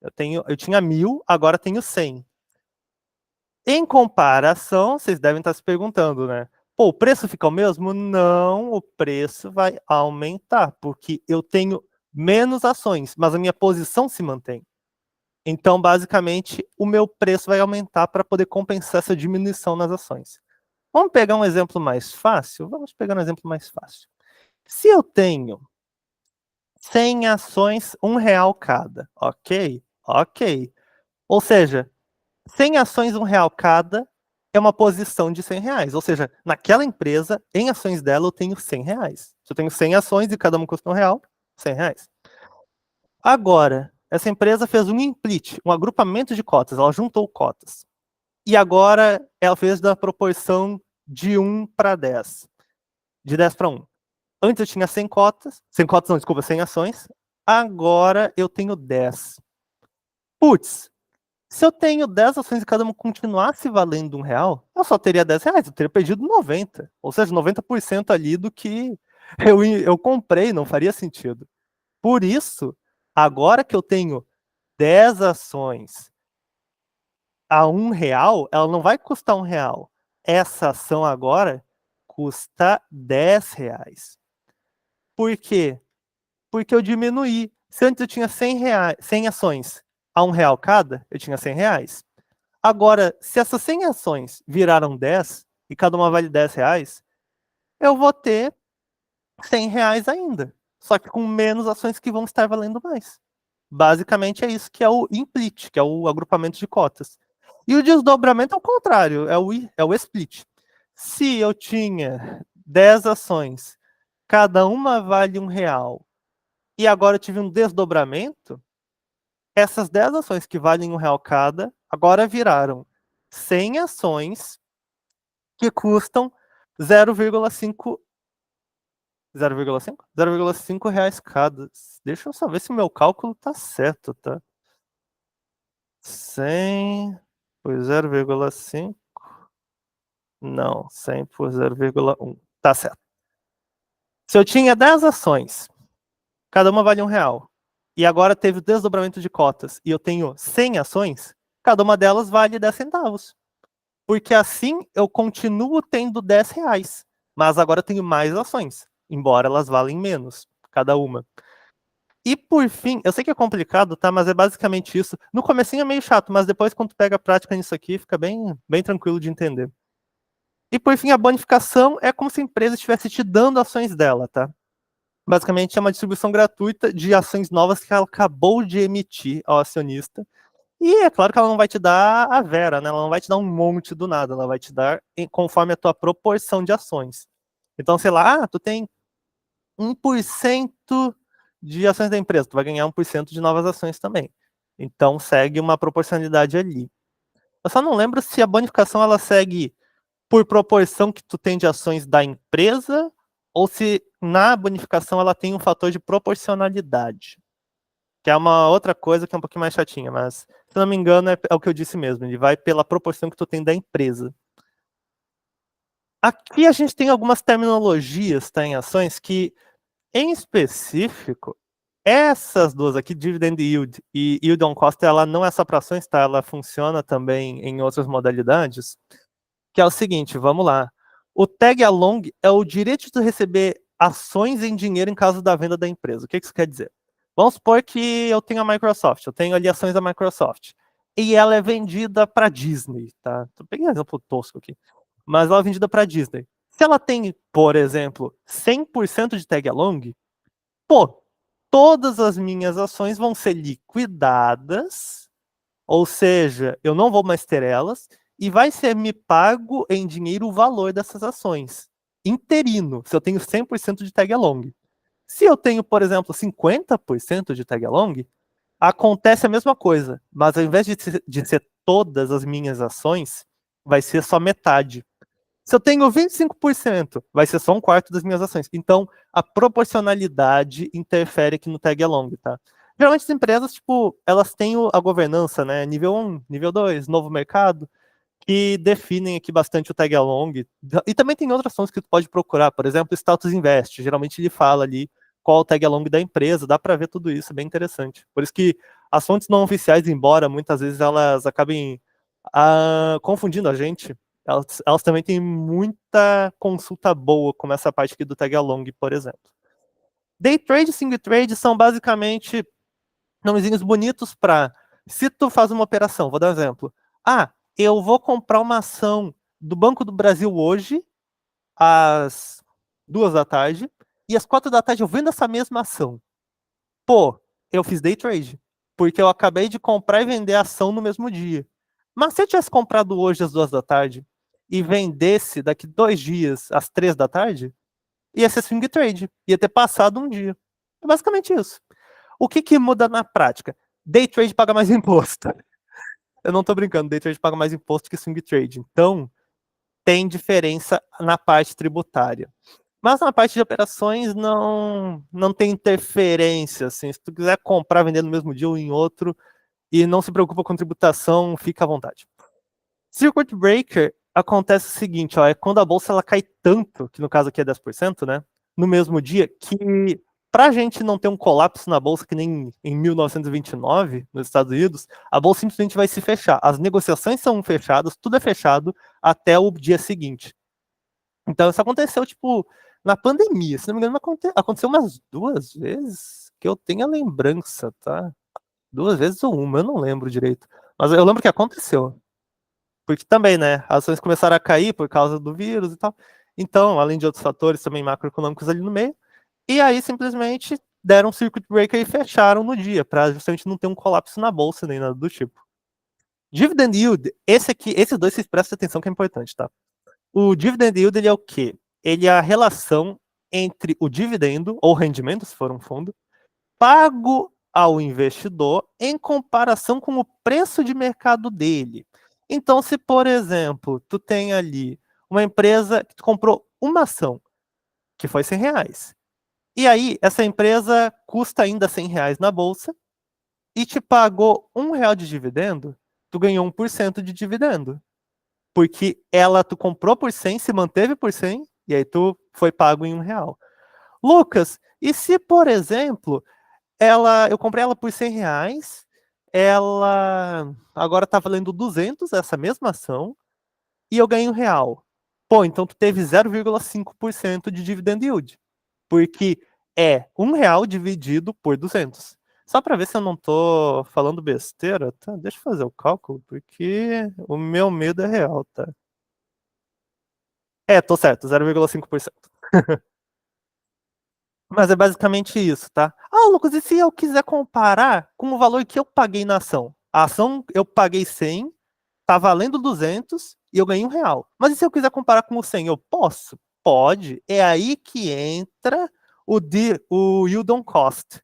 Eu tinha 1.000, agora tenho 100. Em comparação, vocês devem estar se perguntando, né? Pô, o preço fica o mesmo? Não, o preço vai aumentar, porque eu tenho menos ações, mas a minha posição se mantém. Então, basicamente, o meu preço vai aumentar para poder compensar essa diminuição nas ações. Vamos pegar um exemplo mais fácil? Vamos pegar um exemplo mais fácil. Se eu tenho 100 ações, R$ 1 cada, ok? Ok. Ou seja, 100 ações, R$ 1 cada é uma posição de R$ 100. Ou seja, naquela empresa, em ações dela, eu tenho R$ 100. Se eu tenho 100 ações e cada uma custa R$ 1, R$ 100. Agora, essa empresa fez um split, um agrupamento de cotas, ela juntou cotas. E agora ela fez da proporção de 1 para 10. De 10 para 1. Antes eu tinha 100 cotas, 100 cotas não, desculpa, 100 ações. Agora eu tenho 10. Putz, se eu tenho 10 ações e cada uma continuasse valendo R$ 1, eu só teria R$ 10, eu teria perdido 90. Ou seja, 90% ali do que eu comprei, não faria sentido. Por isso, agora que eu tenho 10 ações a R$ 1, ela não vai custar R$ 1. Essa ação agora custa R$ 10. Por quê? Porque eu diminuí. Se antes eu tinha 100 ações a R$ 1 cada, eu tinha R$ 100. Agora, se essas 100 ações viraram 10 e cada uma vale R$ 10, eu vou ter R$ 100 ainda. Só que com menos ações que vão estar valendo mais. Basicamente é isso que é o split, que é o agrupamento de cotas. E o desdobramento é o contrário, é o split. Se eu tinha 10 ações, cada uma vale R$ 1, e agora eu tive um desdobramento, essas 10 ações que valem R$ 1 cada, agora viraram 100 ações que custam 0,5 R$ 0,5 cada. Deixa eu só ver se o meu cálculo tá certo, tá? 100 por 0,5. Não, 100 por 0,1. Tá certo. Se eu tinha 10 ações, cada uma vale R$ 1, e agora teve o desdobramento de cotas, e eu tenho 100 ações, cada uma delas vale 10 centavos. Porque assim eu continuo tendo R$ 10, mas agora eu tenho mais ações, embora elas valem menos, cada uma. E por fim, eu sei que é complicado, tá? Mas é basicamente isso. No comecinho é meio chato, mas depois quando tu pega a prática nisso aqui, fica bem tranquilo de entender. E por fim, a bonificação é como se a empresa estivesse te dando ações dela, tá? Basicamente é uma distribuição gratuita de ações novas que ela acabou de emitir ao acionista. E é claro que ela não vai te dar a vera, né? Ela não vai te dar um monte do nada, ela vai te dar conforme a tua proporção de ações. Então, sei lá, tu tem 1% de ações da empresa, tu vai ganhar 1% de novas ações também. Então segue uma proporcionalidade ali. Eu só não lembro se a bonificação ela segue por proporção que tu tem de ações da empresa ou se na bonificação ela tem um fator de proporcionalidade, que é uma outra coisa que é um pouquinho mais chatinha, mas se não me engano é o que eu disse mesmo, ele vai pela proporção que tu tem da empresa. Aqui a gente tem algumas terminologias, tá, em ações que, em específico, essas duas aqui, Dividend Yield e Yield on Cost, ela não é só para ações, tá? Ela funciona também em outras modalidades, que é o seguinte, vamos lá. O tag along é o direito de receber ações em dinheiro em caso da venda da empresa. O que isso quer dizer? Vamos supor que eu tenho a Microsoft, eu tenho ali ações da Microsoft, e ela é vendida para Disney, tá? Tô pegando um exemplo tosco aqui, mas ela é vendida para Disney. Se ela tem, por exemplo, 100% de tag along, pô, todas as minhas ações vão ser liquidadas, ou seja, eu não vou mais ter elas, e vai ser me pago em dinheiro o valor dessas ações. Interino, se eu tenho 100% de tag along. Se eu tenho, por exemplo, 50% de tag along, acontece a mesma coisa, mas ao invés de ser todas as minhas ações, vai ser só metade. Se eu tenho 25%, vai ser só um quarto das minhas ações. Então, a proporcionalidade interfere aqui no tag along, tá? Geralmente as empresas, tipo, elas têm a governança, né? Nível 1, nível 2, novo mercado, que definem aqui bastante o tag along. E também tem outras ações que tu pode procurar, por exemplo, Status Invest. Geralmente ele fala ali qual o tag along da empresa, dá para ver tudo isso, é bem interessante. Por isso que as fontes não oficiais, embora muitas vezes elas acabem confundindo a gente, elas também têm muita consulta boa, como essa parte aqui do tag along, por exemplo. Day trade e swing trade são basicamente nomezinhos bonitos para, se tu faz uma operação, vou dar um exemplo. Eu vou comprar uma ação do Banco do Brasil hoje, às 2 da tarde, e às 4 da tarde eu vendo essa mesma ação. Pô, eu fiz day trade, porque eu acabei de comprar e vender a ação no mesmo dia. Mas se eu tivesse comprado hoje às 2 da tarde e vendesse daqui 2 dias às 3 da tarde, ia ser swing trade, ia ter passado um dia. É basicamente isso. O que muda na prática? Day trade paga mais imposto. Eu não tô brincando, day trade paga mais imposto que swing trade. Então, tem diferença na parte tributária. Mas na parte de operações não tem interferência. Assim. Se tu quiser comprar, vender no mesmo dia ou em outro, e não se preocupa com tributação, fica à vontade. Circuit Breaker acontece o seguinte, ó, é quando a bolsa ela cai tanto, que no caso aqui é 10%, né? No mesmo dia, que para a gente não ter um colapso na bolsa que nem em 1929, nos Estados Unidos, a bolsa simplesmente vai se fechar. As negociações são fechadas, tudo é fechado até o dia seguinte. Então isso aconteceu, tipo, na pandemia. Se não me engano, aconteceu umas 2 vezes que eu tenho a lembrança, tá? 2 vezes ou uma, eu não lembro direito. Mas eu lembro que aconteceu. Porque também, né, as ações começaram a cair por causa do vírus e tal. Então, além de outros fatores também macroeconômicos ali no meio. E aí, simplesmente, deram um circuit breaker e fecharam no dia, para justamente não ter um colapso na bolsa nem nada do tipo. Dividend yield, esse aqui, esses dois vocês prestem atenção que é importante, tá? O dividend yield, ele é o quê? Ele é a relação entre o dividendo, ou rendimento, se for um fundo, pago ao investidor em comparação com o preço de mercado dele. Então, se, por exemplo, tu tem ali uma empresa que tu comprou uma ação, que foi R$ 100, e aí essa empresa custa ainda R$ 100 na bolsa, e te pagou R$ 1 de dividendo, tu ganhou 1% de dividendo. Porque tu comprou por 100, se manteve por 100, e aí tu foi pago em R$ 1. Lucas, e se, por exemplo, eu comprei ela por R$ 100, ela agora tá valendo 200, essa mesma ação, e eu ganho R$ 1. Pô, então tu teve 0,5% de dividend yield, porque é R$ 1 dividido por 200. Só para ver se eu não tô falando besteira, tá? Deixa eu fazer o cálculo, porque o meu medo é real, tá? Tô certo, 0,5%. Mas é basicamente isso, tá? Ah, Lucas, e se eu quiser comparar com o valor que eu paguei na ação? A ação eu paguei 100, tá valendo 200 e eu ganhei R$ 1. Mas e se eu quiser comparar com o 100, eu posso? Pode. É aí que entra o yield on cost.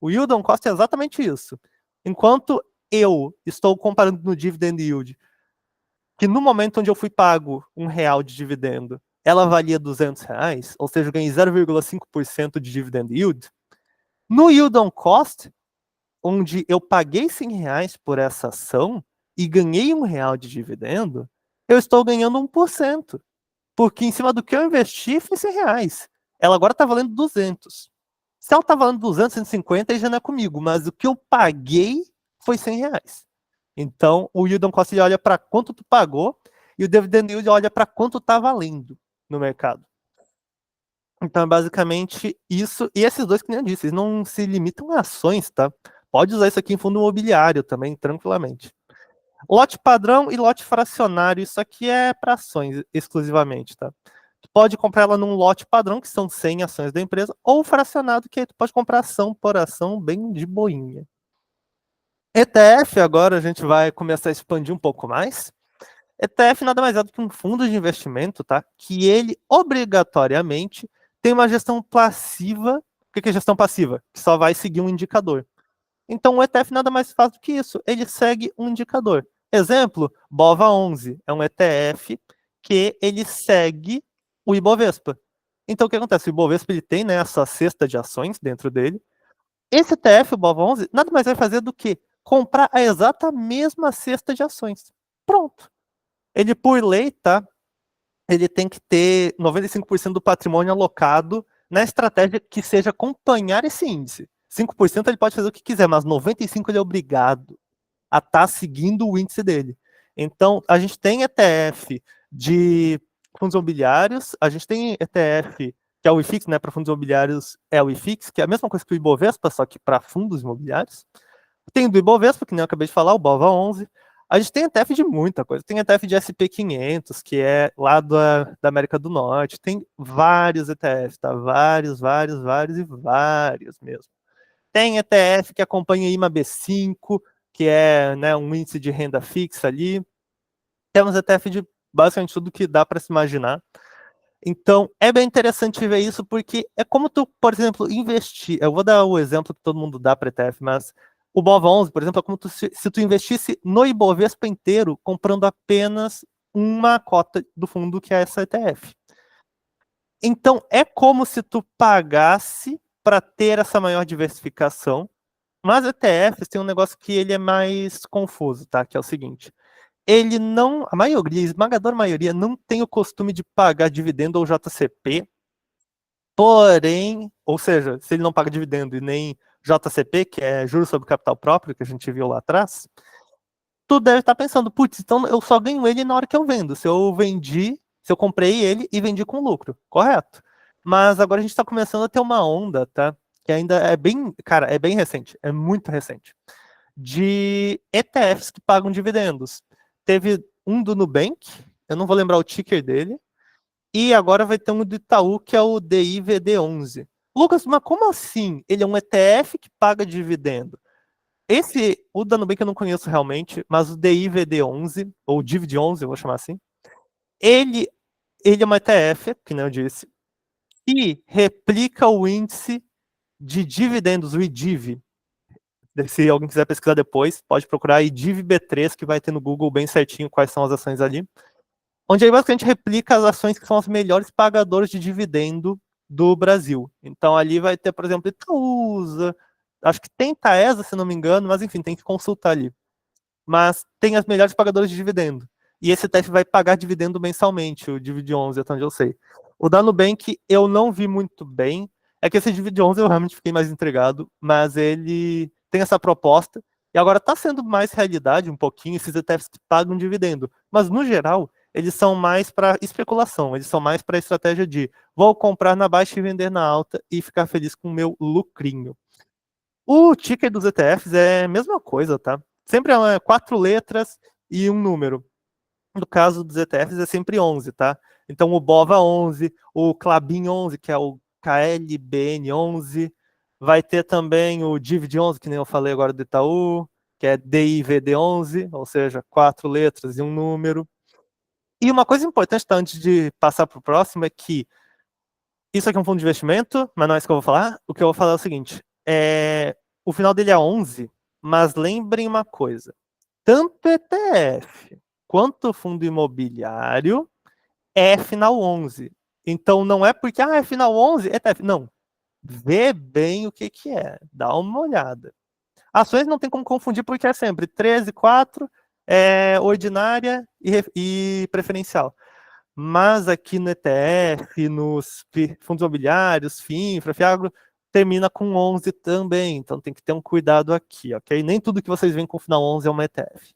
O yield on cost é exatamente isso. Enquanto eu estou comparando no dividend yield, que no momento onde eu fui pago R$ 1 de dividendo, ela valia R$ 200, ou seja, eu ganhei 0,5% de dividend yield. No yield on cost, onde eu paguei R$ 100 por essa ação e ganhei R$ 1 de dividendo, eu estou ganhando 1%. Porque em cima do que eu investi foi R$ 100. Ela agora está valendo 200. Se ela está valendo 200, 150, aí já não é comigo. Mas o que eu paguei foi R$ 100. Então, o yield on cost ele olha para quanto tu pagou e o dividend yield olha para quanto está valendo no mercado. Então, é basicamente isso. E esses dois, que nem eu disse, eles não se limitam a ações, tá? Pode usar isso aqui em fundo imobiliário também, tranquilamente. Lote padrão e lote fracionário, isso aqui é para ações exclusivamente, tá? Tu pode comprar ela num lote padrão, que são 100 ações da empresa, ou fracionado, que aí tu pode comprar ação por ação, bem de boinha. ETF, agora a gente vai começar a expandir um pouco mais. ETF nada mais é do que um fundo de investimento, tá? Que ele obrigatoriamente tem uma gestão passiva. O que é gestão passiva? Que só vai seguir um indicador. Então o ETF nada mais faz do que isso. Ele segue um indicador. Exemplo, BOVA11 é um ETF que ele segue o Ibovespa. Então o que acontece? O Ibovespa ele tem, né, essa cesta de ações dentro dele. Esse ETF, o BOVA11, nada mais vai fazer do que comprar a exata mesma cesta de ações. Pronto. Ele, por lei, tá? Ele tem que ter 95% do patrimônio alocado na estratégia que seja acompanhar esse índice. 5% ele pode fazer o que quiser, mas 95% ele é obrigado a estar seguindo o índice dele. Então, a gente tem ETF de fundos imobiliários, a gente tem ETF que é o IFIX, né, para fundos imobiliários é o IFIX, que é a mesma coisa que o Ibovespa, só que para fundos imobiliários. Tem do Ibovespa, que nem eu acabei de falar, o BOVA11. A gente tem ETF de muita coisa. Tem ETF de SP500, que é lá da América do Norte. Tem vários ETFs, tá? Vários, vários, vários e vários mesmo. Tem ETF que acompanha IMAB5, que é, né, um índice de renda fixa ali. Temos ETF de basicamente tudo que dá para se imaginar. Então, é bem interessante ver isso, porque é como tu, por exemplo, investir. Eu vou dar o exemplo que todo mundo dá para ETF, mas o BOVA11, por exemplo, é como se tu investisse no Ibovespa inteiro, comprando apenas uma cota do fundo que é essa ETF. Então, é como se tu pagasse para ter essa maior diversificação, mas ETFs tem um negócio que ele é mais confuso, tá? Que é o seguinte: ele não, a maioria, a esmagadora maioria, não tem o costume de pagar dividendo ou JCP, porém, ou seja, se ele não paga dividendo e nem JCP, que é juros sobre capital próprio, que a gente viu lá atrás, tu deve estar pensando, putz, então eu só ganho ele na hora que eu vendo. Se eu comprei ele e vendi com lucro, correto? Mas agora a gente está começando a ter uma onda, tá? Que ainda é bem, cara, é bem recente, é muito recente, de ETFs que pagam dividendos. Teve um do Nubank, eu não vou lembrar o ticker dele, e agora vai ter um do Itaú, que é o DIVD11. Lucas, mas como assim? Ele é um ETF que paga dividendo. O da Nubank eu não conheço realmente, mas o DIVD11, ou DIVD11, eu vou chamar assim, ele, ele é uma ETF, que nem eu disse, e replica o índice de dividendos, o IDIV. Se alguém quiser pesquisar depois, pode procurar IDIV B3, que vai ter no Google bem certinho quais são as ações ali. Onde aí basicamente replica as ações que são as melhores pagadoras de dividendo do Brasil. Então ali vai ter, por exemplo, Itaúsa, acho que tem Taesa, se não me engano, mas enfim, tem que consultar ali. Mas tem as melhores pagadoras de dividendo. E esse ETF vai pagar dividendo mensalmente, o Divid11, até onde eu sei. O da Nubank eu não vi muito bem. É que esse Divid11 eu realmente fiquei mais intrigado, mas ele tem essa proposta, e agora está sendo mais realidade um pouquinho, esses ETFs que pagam dividendo. Mas, no geral, eles são mais para especulação, eles são mais para a estratégia de vou comprar na baixa e vender na alta e ficar feliz com o meu lucrinho. O ticker dos ETFs é a mesma coisa, tá? Sempre é 4 letras e um número. No caso dos ETFs é sempre 11, tá? Então o BOVA11, o Clabin11, que é o KLBN11, vai ter também o DIVD11, que nem eu falei agora do Itaú, que é DIVD11, ou seja, 4 letras e um número. E uma coisa importante, tá, antes de passar para o próximo, é que isso aqui é um fundo de investimento, mas não é isso que eu vou falar. O que eu vou falar é o seguinte: o final dele é 11, mas lembrem uma coisa: tanto ETF quanto fundo imobiliário é final 11. Então não é porque é final 11, ETF. Não. Vê bem o que é. Dá uma olhada. Ações não tem como confundir porque é sempre 13, 4, ordinária e preferencial. Mas aqui no ETF, nos fundos imobiliários, FINFRA, FIAGRO, termina com 11 também. Então tem que ter um cuidado aqui, ok? Nem tudo que vocês veem com final 11 é uma ETF.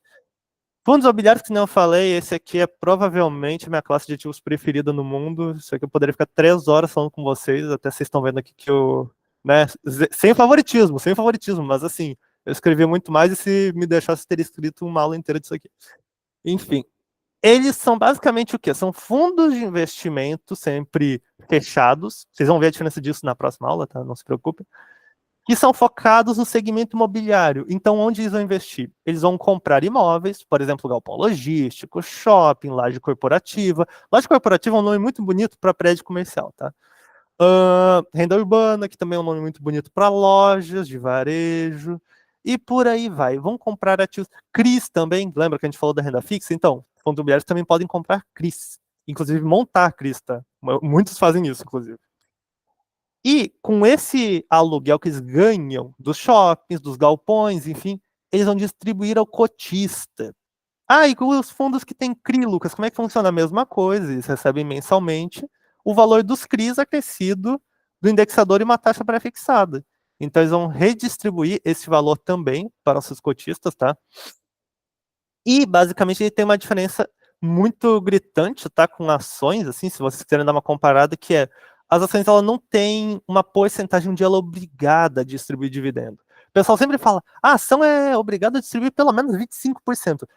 Fundos imobiliários, que nem eu falei, esse aqui é provavelmente minha classe de ativos preferida no mundo. Isso aqui eu poderia ficar 3 horas falando com vocês, até vocês estão vendo aqui que eu, né, sem favoritismo, mas assim, eu escrevi muito mais e se me deixasse ter escrito uma aula inteira disso aqui. Enfim, eles são basicamente o quê? São fundos de investimento sempre fechados. Vocês vão ver a diferença disso na próxima aula, tá? Não se preocupem. Que são focados no segmento imobiliário. Então, onde eles vão investir? Eles vão comprar imóveis, por exemplo, galpão logístico, shopping, laje corporativa. Laje corporativa é um nome muito bonito para prédio comercial, tá? Renda urbana, que também é um nome muito bonito para lojas de varejo. E por aí vai. Vão comprar ativos. CRIs também, lembra que a gente falou da renda fixa? Então, fundos imobiliários também podem comprar CRIs. Inclusive montar CRIs, tá? Muitos fazem isso, inclusive. E com esse aluguel que eles ganham dos shoppings, dos galpões, enfim, eles vão distribuir ao cotista. E com os fundos que tem CRI, Lucas, como é que funciona? A mesma coisa, eles recebem mensalmente o valor dos CRIs acrescido do indexador e uma taxa pré-fixada. Então eles vão redistribuir esse valor também para os seus cotistas, tá? E basicamente ele tem uma diferença muito gritante, tá? Com ações, assim, se vocês quiserem dar uma comparada, que é as ações ela não tem uma porcentagem onde ela é obrigada a distribuir dividendo. O pessoal sempre fala, a ação é obrigada a distribuir pelo menos 25%.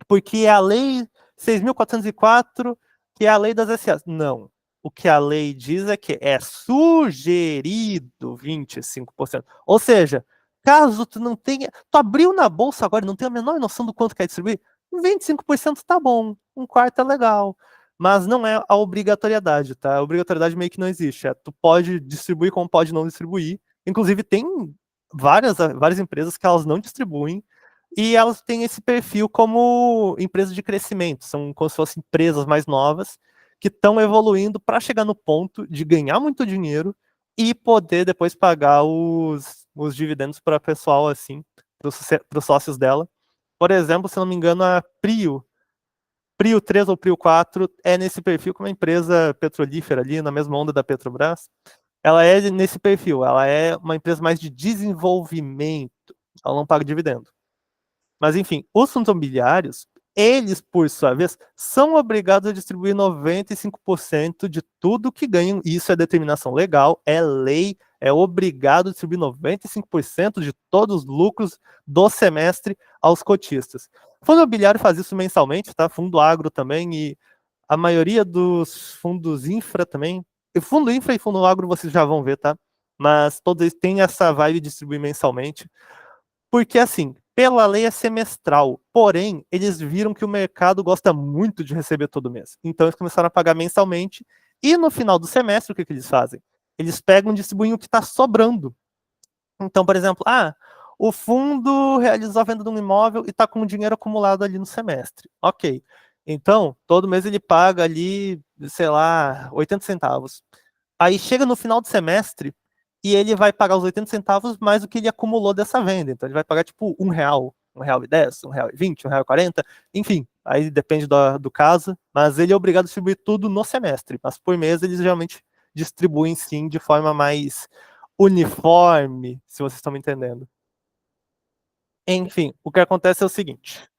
porque é a lei 6.404, que é a lei das SAs. Não. O que a lei diz é que é sugerido 25%. Ou seja, caso tu não tenha... Tu abriu na bolsa agora e não tem a menor noção do quanto quer distribuir, 25% tá bom, um quarto é legal. Mas não é a obrigatoriedade, tá? A obrigatoriedade meio que não existe. Tu pode distribuir como pode não distribuir. Inclusive, tem várias empresas que elas não distribuem e elas têm esse perfil como empresas de crescimento. São como se fossem empresas mais novas que estão evoluindo para chegar no ponto de ganhar muito dinheiro e poder depois pagar os dividendos para o pessoal, assim, para os sócios dela. Por exemplo, se não me engano, a Prio 3 ou Prio 4 é nesse perfil como uma empresa petrolífera ali, na mesma onda da Petrobras. Ela é nesse perfil, ela é uma empresa mais de desenvolvimento, ela não paga dividendo. Mas, enfim, os fundos imobiliários, eles, por sua vez, são obrigados a distribuir 95% de tudo que ganham. Isso é determinação legal, é lei, é obrigado a distribuir 95% de todos os lucros do semestre aos cotistas. O fundo imobiliário faz isso mensalmente, tá? Fundo agro também, e a maioria dos fundos infra também. E fundo infra e fundo agro vocês já vão ver, tá? Mas todos eles têm essa vibe de distribuir mensalmente. Porque, assim, pela lei é semestral, porém, eles viram que o mercado gosta muito de receber todo mês. Então, eles começaram a pagar mensalmente, e no final do semestre, o que eles fazem? Eles pegam e distribuem o que está sobrando. Então, por exemplo, o fundo realizou a venda de um imóvel e está com o dinheiro acumulado ali no semestre. Ok. Então, todo mês ele paga ali, sei lá, 80 centavos. Aí chega no final do semestre e ele vai pagar os 80 centavos mais o que ele acumulou dessa venda. Então ele vai pagar tipo R$ 1, R$ 1,10, R$ 1,20, R$ 1,40, enfim, aí depende do caso, mas ele é obrigado a distribuir tudo no semestre, mas por mês eles geralmente distribuem sim de forma mais uniforme, se vocês estão me entendendo. Enfim, o que acontece é o seguinte.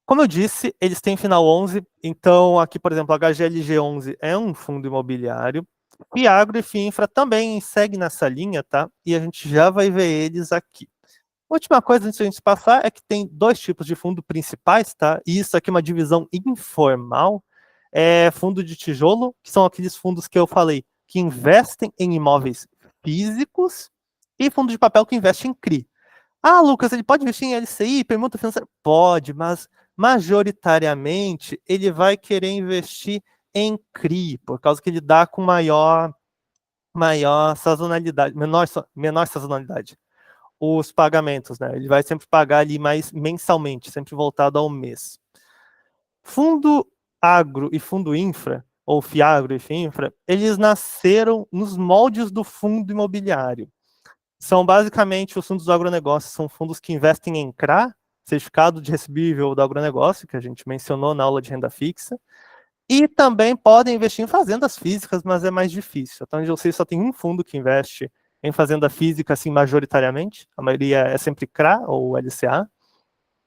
Como eu disse, eles têm final 11, então aqui, por exemplo, a HGLG 11 é um fundo imobiliário, e Agro e FIINFRA também segue nessa linha, tá? E a gente já vai ver eles aqui. A última coisa antes de a gente passar é que tem dois tipos de fundo principais, tá? E isso aqui é uma divisão informal. É fundo de tijolo, que são aqueles fundos que eu falei, que investem em imóveis físicos, e fundo de papel que investe em CRI. Ah, Lucas, ele pode investir em LCI, permuta financeira? Pode, mas majoritariamente ele vai querer investir em CRI, por causa que ele dá com maior sazonalidade, menor sazonalidade. Os pagamentos, né? Ele vai sempre pagar ali mais mensalmente, sempre voltado ao mês. Fundo agro e fundo infra, ou FIAGRO e FIINFRA, eles nasceram nos moldes do fundo imobiliário. São basicamente os fundos do agronegócio, são fundos que investem em CRA, certificado de recebível do agronegócio, que a gente mencionou na aula de renda fixa, e também podem investir em fazendas físicas, mas é mais difícil. Então, eu sei, só tem um fundo que investe em fazenda física, assim, majoritariamente, a maioria é sempre CRA ou LCA,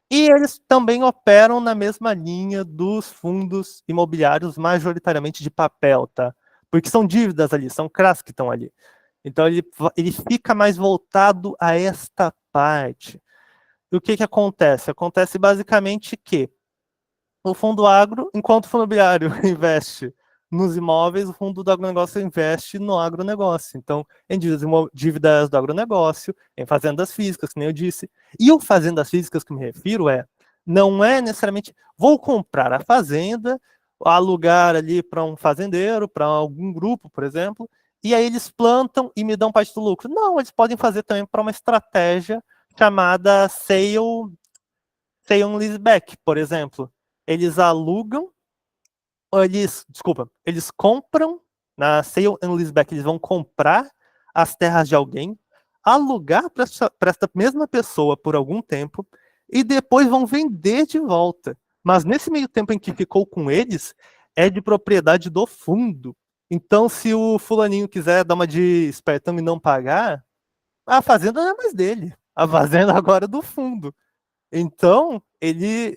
e eles também operam na mesma linha dos fundos imobiliários majoritariamente de papel, tá? Porque são dívidas ali, são CRAs que estão ali. Então ele fica mais voltado a esta parte. E o que que acontece? Acontece basicamente que o fundo agro, enquanto o fundo imobiliário investe nos imóveis, o fundo do agronegócio investe no agronegócio. Então, em dívidas do agronegócio, em fazendas físicas, que nem eu disse. E o fazendas físicas que eu me refiro não é necessariamente vou comprar a fazenda, alugar ali para um fazendeiro, para algum grupo, por exemplo, e aí eles plantam e me dão parte do lucro. Não, eles podem fazer também para uma estratégia chamada sale and leaseback, por exemplo. Eles alugam, eles compram na sale and leaseback, eles vão comprar as terras de alguém, alugar para essa mesma pessoa por algum tempo e depois vão vender de volta. Mas nesse meio tempo em que ficou com eles, é de propriedade do fundo. Então, se o fulaninho quiser dar uma de espertão e não pagar, a fazenda não é mais dele. A fazenda agora é do fundo. Então,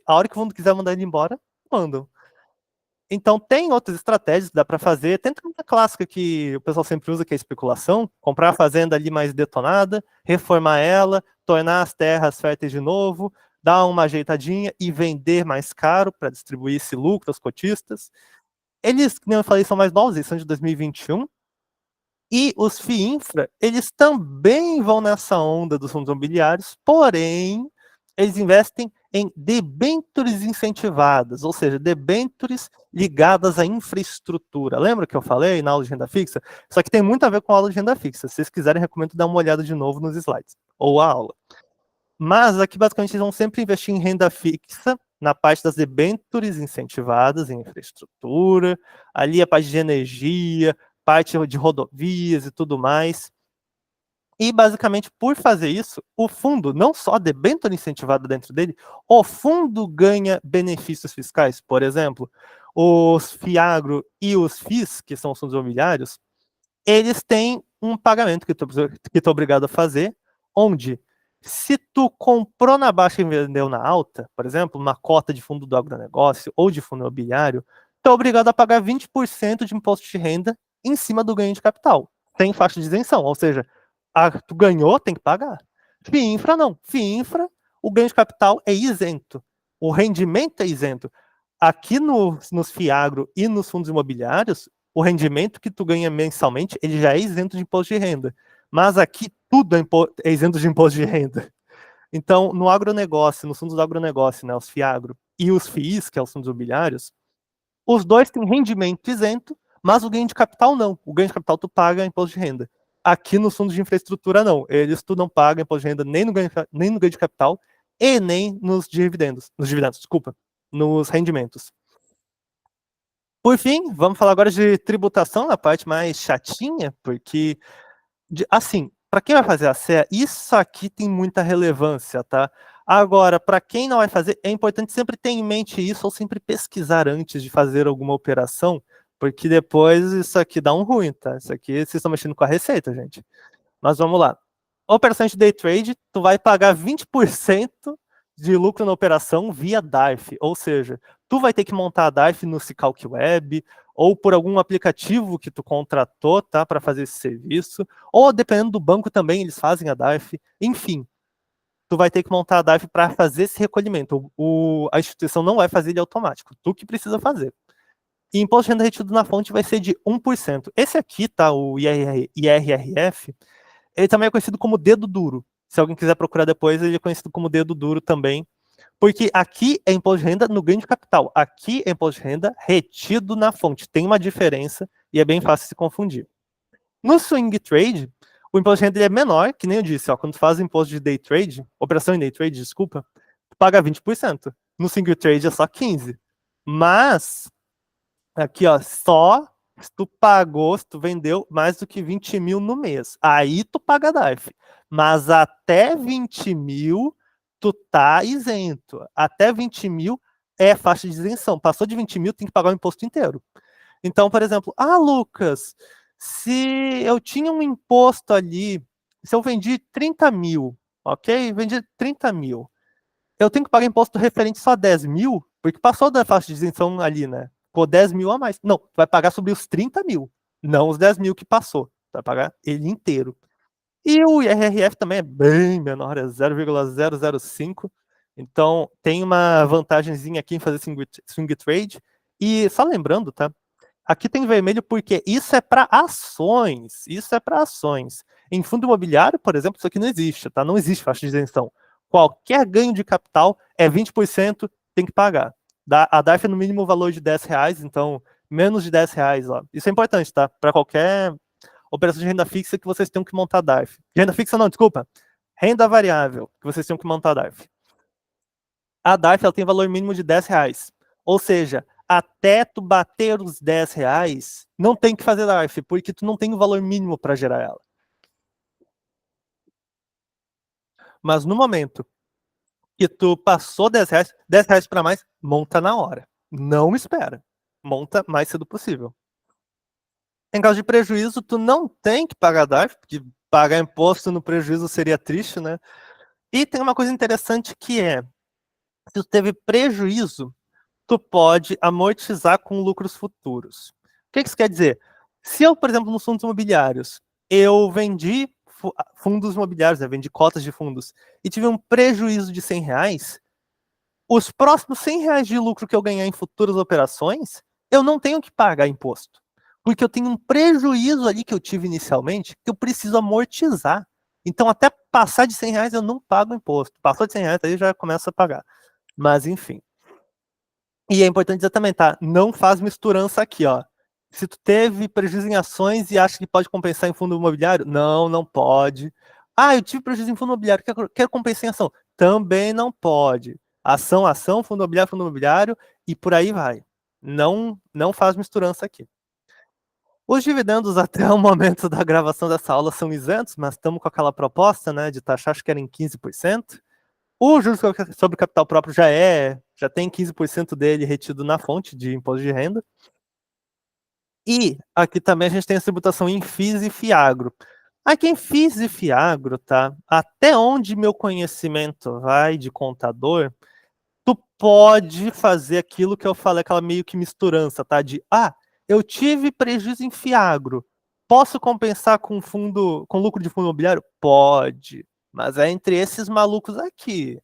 a hora que o fundo quiser mandar ele embora, mandam. Então, tem outras estratégias que dá para fazer. Tem uma clássica que o pessoal sempre usa, que é a especulação. Comprar a fazenda ali mais detonada, reformar ela, tornar as terras férteis de novo, dar uma ajeitadinha e vender mais caro para distribuir esse lucro aos cotistas. Eles, como eu falei, são mais novos, eles são de 2021. E os FIINFRA, eles também vão nessa onda dos fundos imobiliários, porém, eles investem em debêntures incentivadas, ou seja, debêntures ligadas à infraestrutura. Lembra que eu falei na aula de renda fixa? Só que tem muito a ver com a aula de renda fixa. Se vocês quiserem, recomendo dar uma olhada de novo nos slides, ou a aula. Mas aqui, basicamente, eles vão sempre investir em renda fixa, na parte das debêntures incentivadas em infraestrutura, ali a parte de energia, parte de rodovias e tudo mais. E, basicamente, por fazer isso, o fundo, não só a debênture incentivada dentro dele, o fundo ganha benefícios fiscais. Por exemplo, os FIAGRO e os FIIs, que são os fundos imobiliários, eles têm um pagamento que tu é obrigado a fazer, onde, se tu comprou na baixa e vendeu na alta, por exemplo, uma cota de fundo do agronegócio ou de fundo imobiliário, tu é obrigado a pagar 20% de imposto de renda em cima do ganho de capital, sem faixa de isenção, ou seja, tu ganhou, tem que pagar. FIINFRA não. FIINFRA, o ganho de capital é isento, o rendimento é isento. Aqui nos FIAGRO e nos fundos imobiliários, o rendimento que tu ganha mensalmente, ele já é isento de imposto de renda. Mas aqui tudo é isento de imposto de renda. Então, no agronegócio, nos fundos do agronegócio, né, os FIAGRO e os FIIs, que são os fundos imobiliários, os dois têm rendimento isento, mas o ganho de capital não. O ganho de capital tu paga imposto de renda. Aqui nos fundos de infraestrutura não. Eles tu não paga imposto de renda nem no ganho de capital e nem nos dividendos. Desculpa. Nos rendimentos. Por fim, vamos falar agora de tributação, na parte mais chatinha, porque, assim, para quem vai fazer a CEA, isso aqui tem muita relevância, tá? Agora, para quem não vai fazer, é importante sempre ter em mente isso, ou sempre pesquisar antes de fazer alguma operação, porque depois isso aqui dá um ruim, tá? Isso aqui vocês estão mexendo com a receita, gente. Mas vamos lá. Operação de day trade, tu vai pagar 20% de lucro na operação via DARF, ou seja, tu vai ter que montar a DARF no Cicalc Web, ou por algum aplicativo que tu contratou, tá, para fazer esse serviço, ou dependendo do banco também, eles fazem a DARF, enfim, tu vai ter que montar a DARF para fazer esse recolhimento. A instituição não vai fazer ele automático, tu que precisa fazer. E imposto de renda retido na fonte vai ser de 1%. Esse aqui, tá, o IRRF, ele também é conhecido como dedo duro. Se alguém quiser procurar depois, ele é conhecido como dedo duro também. Porque aqui é imposto de renda no ganho de capital. Aqui é imposto de renda retido na fonte. Tem uma diferença e é bem fácil se confundir. No swing trade, o imposto de renda ele é menor, que nem eu disse, ó, quando tu faz imposto de day trade, operação em day trade, desculpa, tu paga 20%. No swing trade é só 15%. Mas, aqui, ó, só se tu pagou, se tu vendeu mais do que 20 mil no mês. Aí tu paga DARF. Mas até 20 mil, tu tá isento. Até 20 mil é faixa de isenção. Passou de 20 mil, tem que pagar o imposto inteiro. Então, por exemplo, Lucas, se eu tinha um imposto ali, se eu vendi 30 mil, ok? Vendi 30 mil. Eu tenho que pagar imposto referente só a 10 mil, porque passou da faixa de isenção ali, né? Ficou 10 mil a mais. Não, tu vai pagar sobre os 30 mil, não os 10 mil que passou. Tu vai pagar ele inteiro. E o IRRF também é bem menor, é 0,005. Então, tem uma vantagemzinha aqui em fazer swing trade. E só lembrando, tá? Aqui tem vermelho porque isso é para ações. Isso é para ações. Em fundo imobiliário, por exemplo, isso aqui não existe, tá? Não existe faixa de isenção. Qualquer ganho de capital é 20%, tem que pagar. A DARF é no mínimo valor de R$10, então menos de R$10. Ó. Isso é importante, tá? Para qualquer operação de renda fixa que vocês tenham que montar DARF. Renda fixa não, desculpa. Renda variável, que vocês tenham que montar DARF. A DARF ela tem valor mínimo de R$10. Ou seja, até tu bater os R$10, não tem que fazer DARF, porque tu não tem o valor mínimo para gerar ela. Mas no momento que tu passou R$10 para mais, monta na hora. Não espera. Monta mais cedo possível. Em caso de prejuízo, tu não tem que pagar DARF, porque pagar imposto no prejuízo seria triste, né? E tem uma coisa interessante que é, se tu teve prejuízo, tu pode amortizar com lucros futuros. O que isso quer dizer? Se eu, por exemplo, nos fundos imobiliários, eu vendi fundos imobiliários, vendi cotas de fundos, e tive um prejuízo de R$100, os próximos R$ 100 de lucro que eu ganhar em futuras operações, eu não tenho que pagar imposto. Porque eu tenho um prejuízo ali que eu tive inicialmente que eu preciso amortizar. Então, até passar de R$ 100 eu não pago imposto. Passou de R$ 100 aí já começa a pagar. Mas, enfim. E é importante dizer também, tá? Não faz misturança aqui, ó. Se tu teve prejuízo em ações e acha que pode compensar em fundo imobiliário, não pode. Ah, eu tive prejuízo em fundo imobiliário, quero compensar em ação. Também não pode. Ação, fundo imobiliário e por aí vai. Não faz misturança aqui. Os dividendos até o momento da gravação dessa aula são isentos, mas estamos com aquela proposta, né, de taxar, acho que era em 15%. O juros sobre capital próprio já tem 15% dele retido na fonte de imposto de renda. E aqui também a gente tem a tributação em FIIs e FIAGRO. Aqui em FIIs e FIAGRO, tá? Até onde meu conhecimento vai de contador, tu pode fazer aquilo que eu falei, aquela meio que misturança, tá? Eu tive prejuízo em FIAGRO. Posso compensar com lucro de fundo imobiliário? Pode. Mas é entre esses malucos aqui.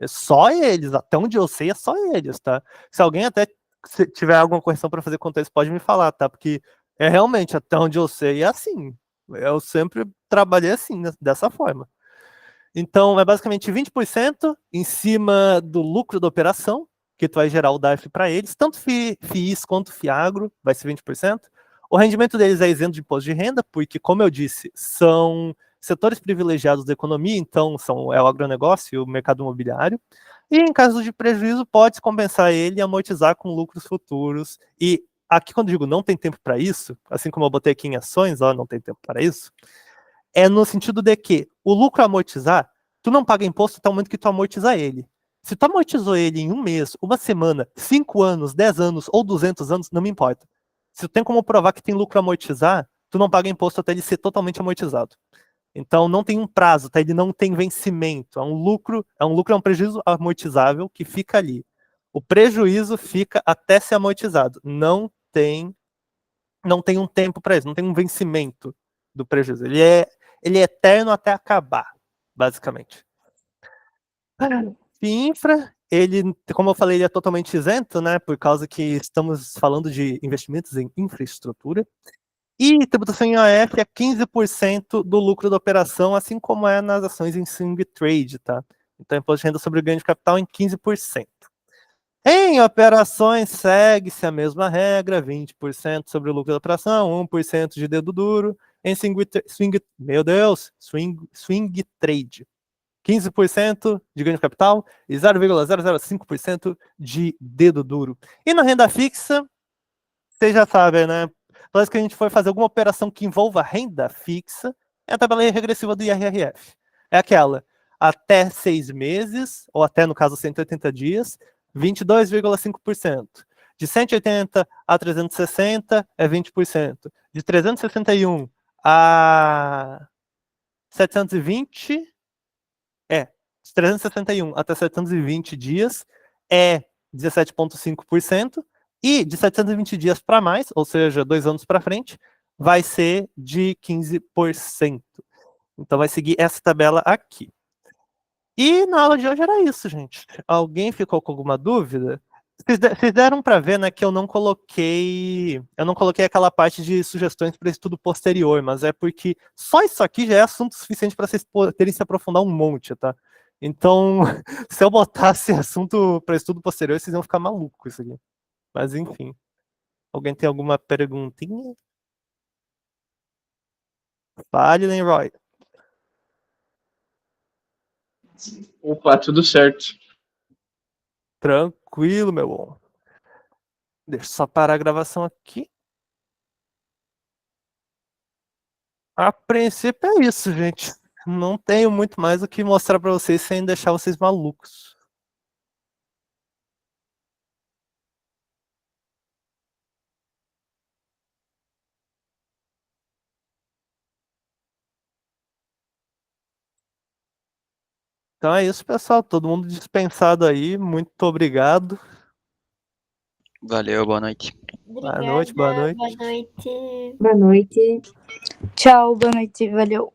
É só eles, até onde eu sei, é só eles, tá? Se alguém até tiver alguma correção para fazer quanto a isso, pode me falar, tá? Porque é realmente, até onde eu sei, é assim. Eu sempre trabalhei assim, dessa forma. Então, é basicamente 20% em cima do lucro da operação, que tu vai gerar o DARF para eles, tanto FIIs quanto FIAGRO, vai ser 20%. O rendimento deles é isento de imposto de renda, porque, como eu disse, são setores privilegiados da economia, então é o agronegócio e o mercado imobiliário. E em caso de prejuízo, pode compensar ele e amortizar com lucros futuros. E aqui, quando digo não tem tempo para isso, assim como eu botei aqui em ações, ó, não tem tempo para isso, é no sentido de que o lucro a amortizar, tu não paga imposto até o momento que tu amortizar ele. Se tu amortizou ele em um mês, uma semana, 5 anos, 10 anos ou 200 anos, não me importa. Se tu tem como provar que tem lucro a amortizar, tu não paga imposto até ele ser totalmente amortizado. Então não tem um prazo, tá? Ele não tem vencimento. É um prejuízo amortizável que fica ali. O prejuízo fica até ser amortizado. Não tem um tempo para isso, não tem um vencimento do prejuízo. Ele é eterno até acabar, basicamente. E infra, ele, como eu falei, ele é totalmente isento, né? Por causa que estamos falando de investimentos em infraestrutura. E tributação em OF é 15% do lucro da operação, assim como é nas ações em swing trade, tá? Então, imposto de renda sobre o ganho de capital em 15%. Em operações, segue-se a mesma regra, 20% sobre o lucro da operação, 1% de dedo duro. Em swing trade, 15% de ganho de capital e 0,005% de dedo duro. E na renda fixa, vocês já sabem, né? Toda vez que a gente for fazer alguma operação que envolva renda fixa, é a tabela regressiva do IRRF. É aquela, até 6 meses, ou até, no caso, 180 dias, 22,5%. De 180 a 360 é 20%. De 361 a 720 de 361 até 720 dias é 17,5%. E de 720 dias para mais, ou seja, 2 anos para frente, vai ser de 15%. Então vai seguir essa tabela aqui. E na aula de hoje era isso, gente. Alguém ficou com alguma dúvida? Vocês deram para ver, né, que eu não coloquei aquela parte de sugestões para estudo posterior, mas é porque só isso aqui já é assunto suficiente para vocês poderem se aprofundar um monte, tá? Então, se eu botasse assunto para estudo posterior, vocês iam ficar malucos isso aqui. Mas enfim. Alguém tem alguma perguntinha? Fale, Leroy. Opa, tudo certo. Tranquilo, meu bom. Deixa eu só parar a gravação aqui. A princípio é isso, gente. Não tenho muito mais o que mostrar para vocês sem deixar vocês malucos. Então é isso, pessoal. Todo mundo dispensado aí. Muito obrigado. Valeu, boa noite. Boa noite, boa noite. Boa noite. Boa noite. Tchau, boa noite, valeu.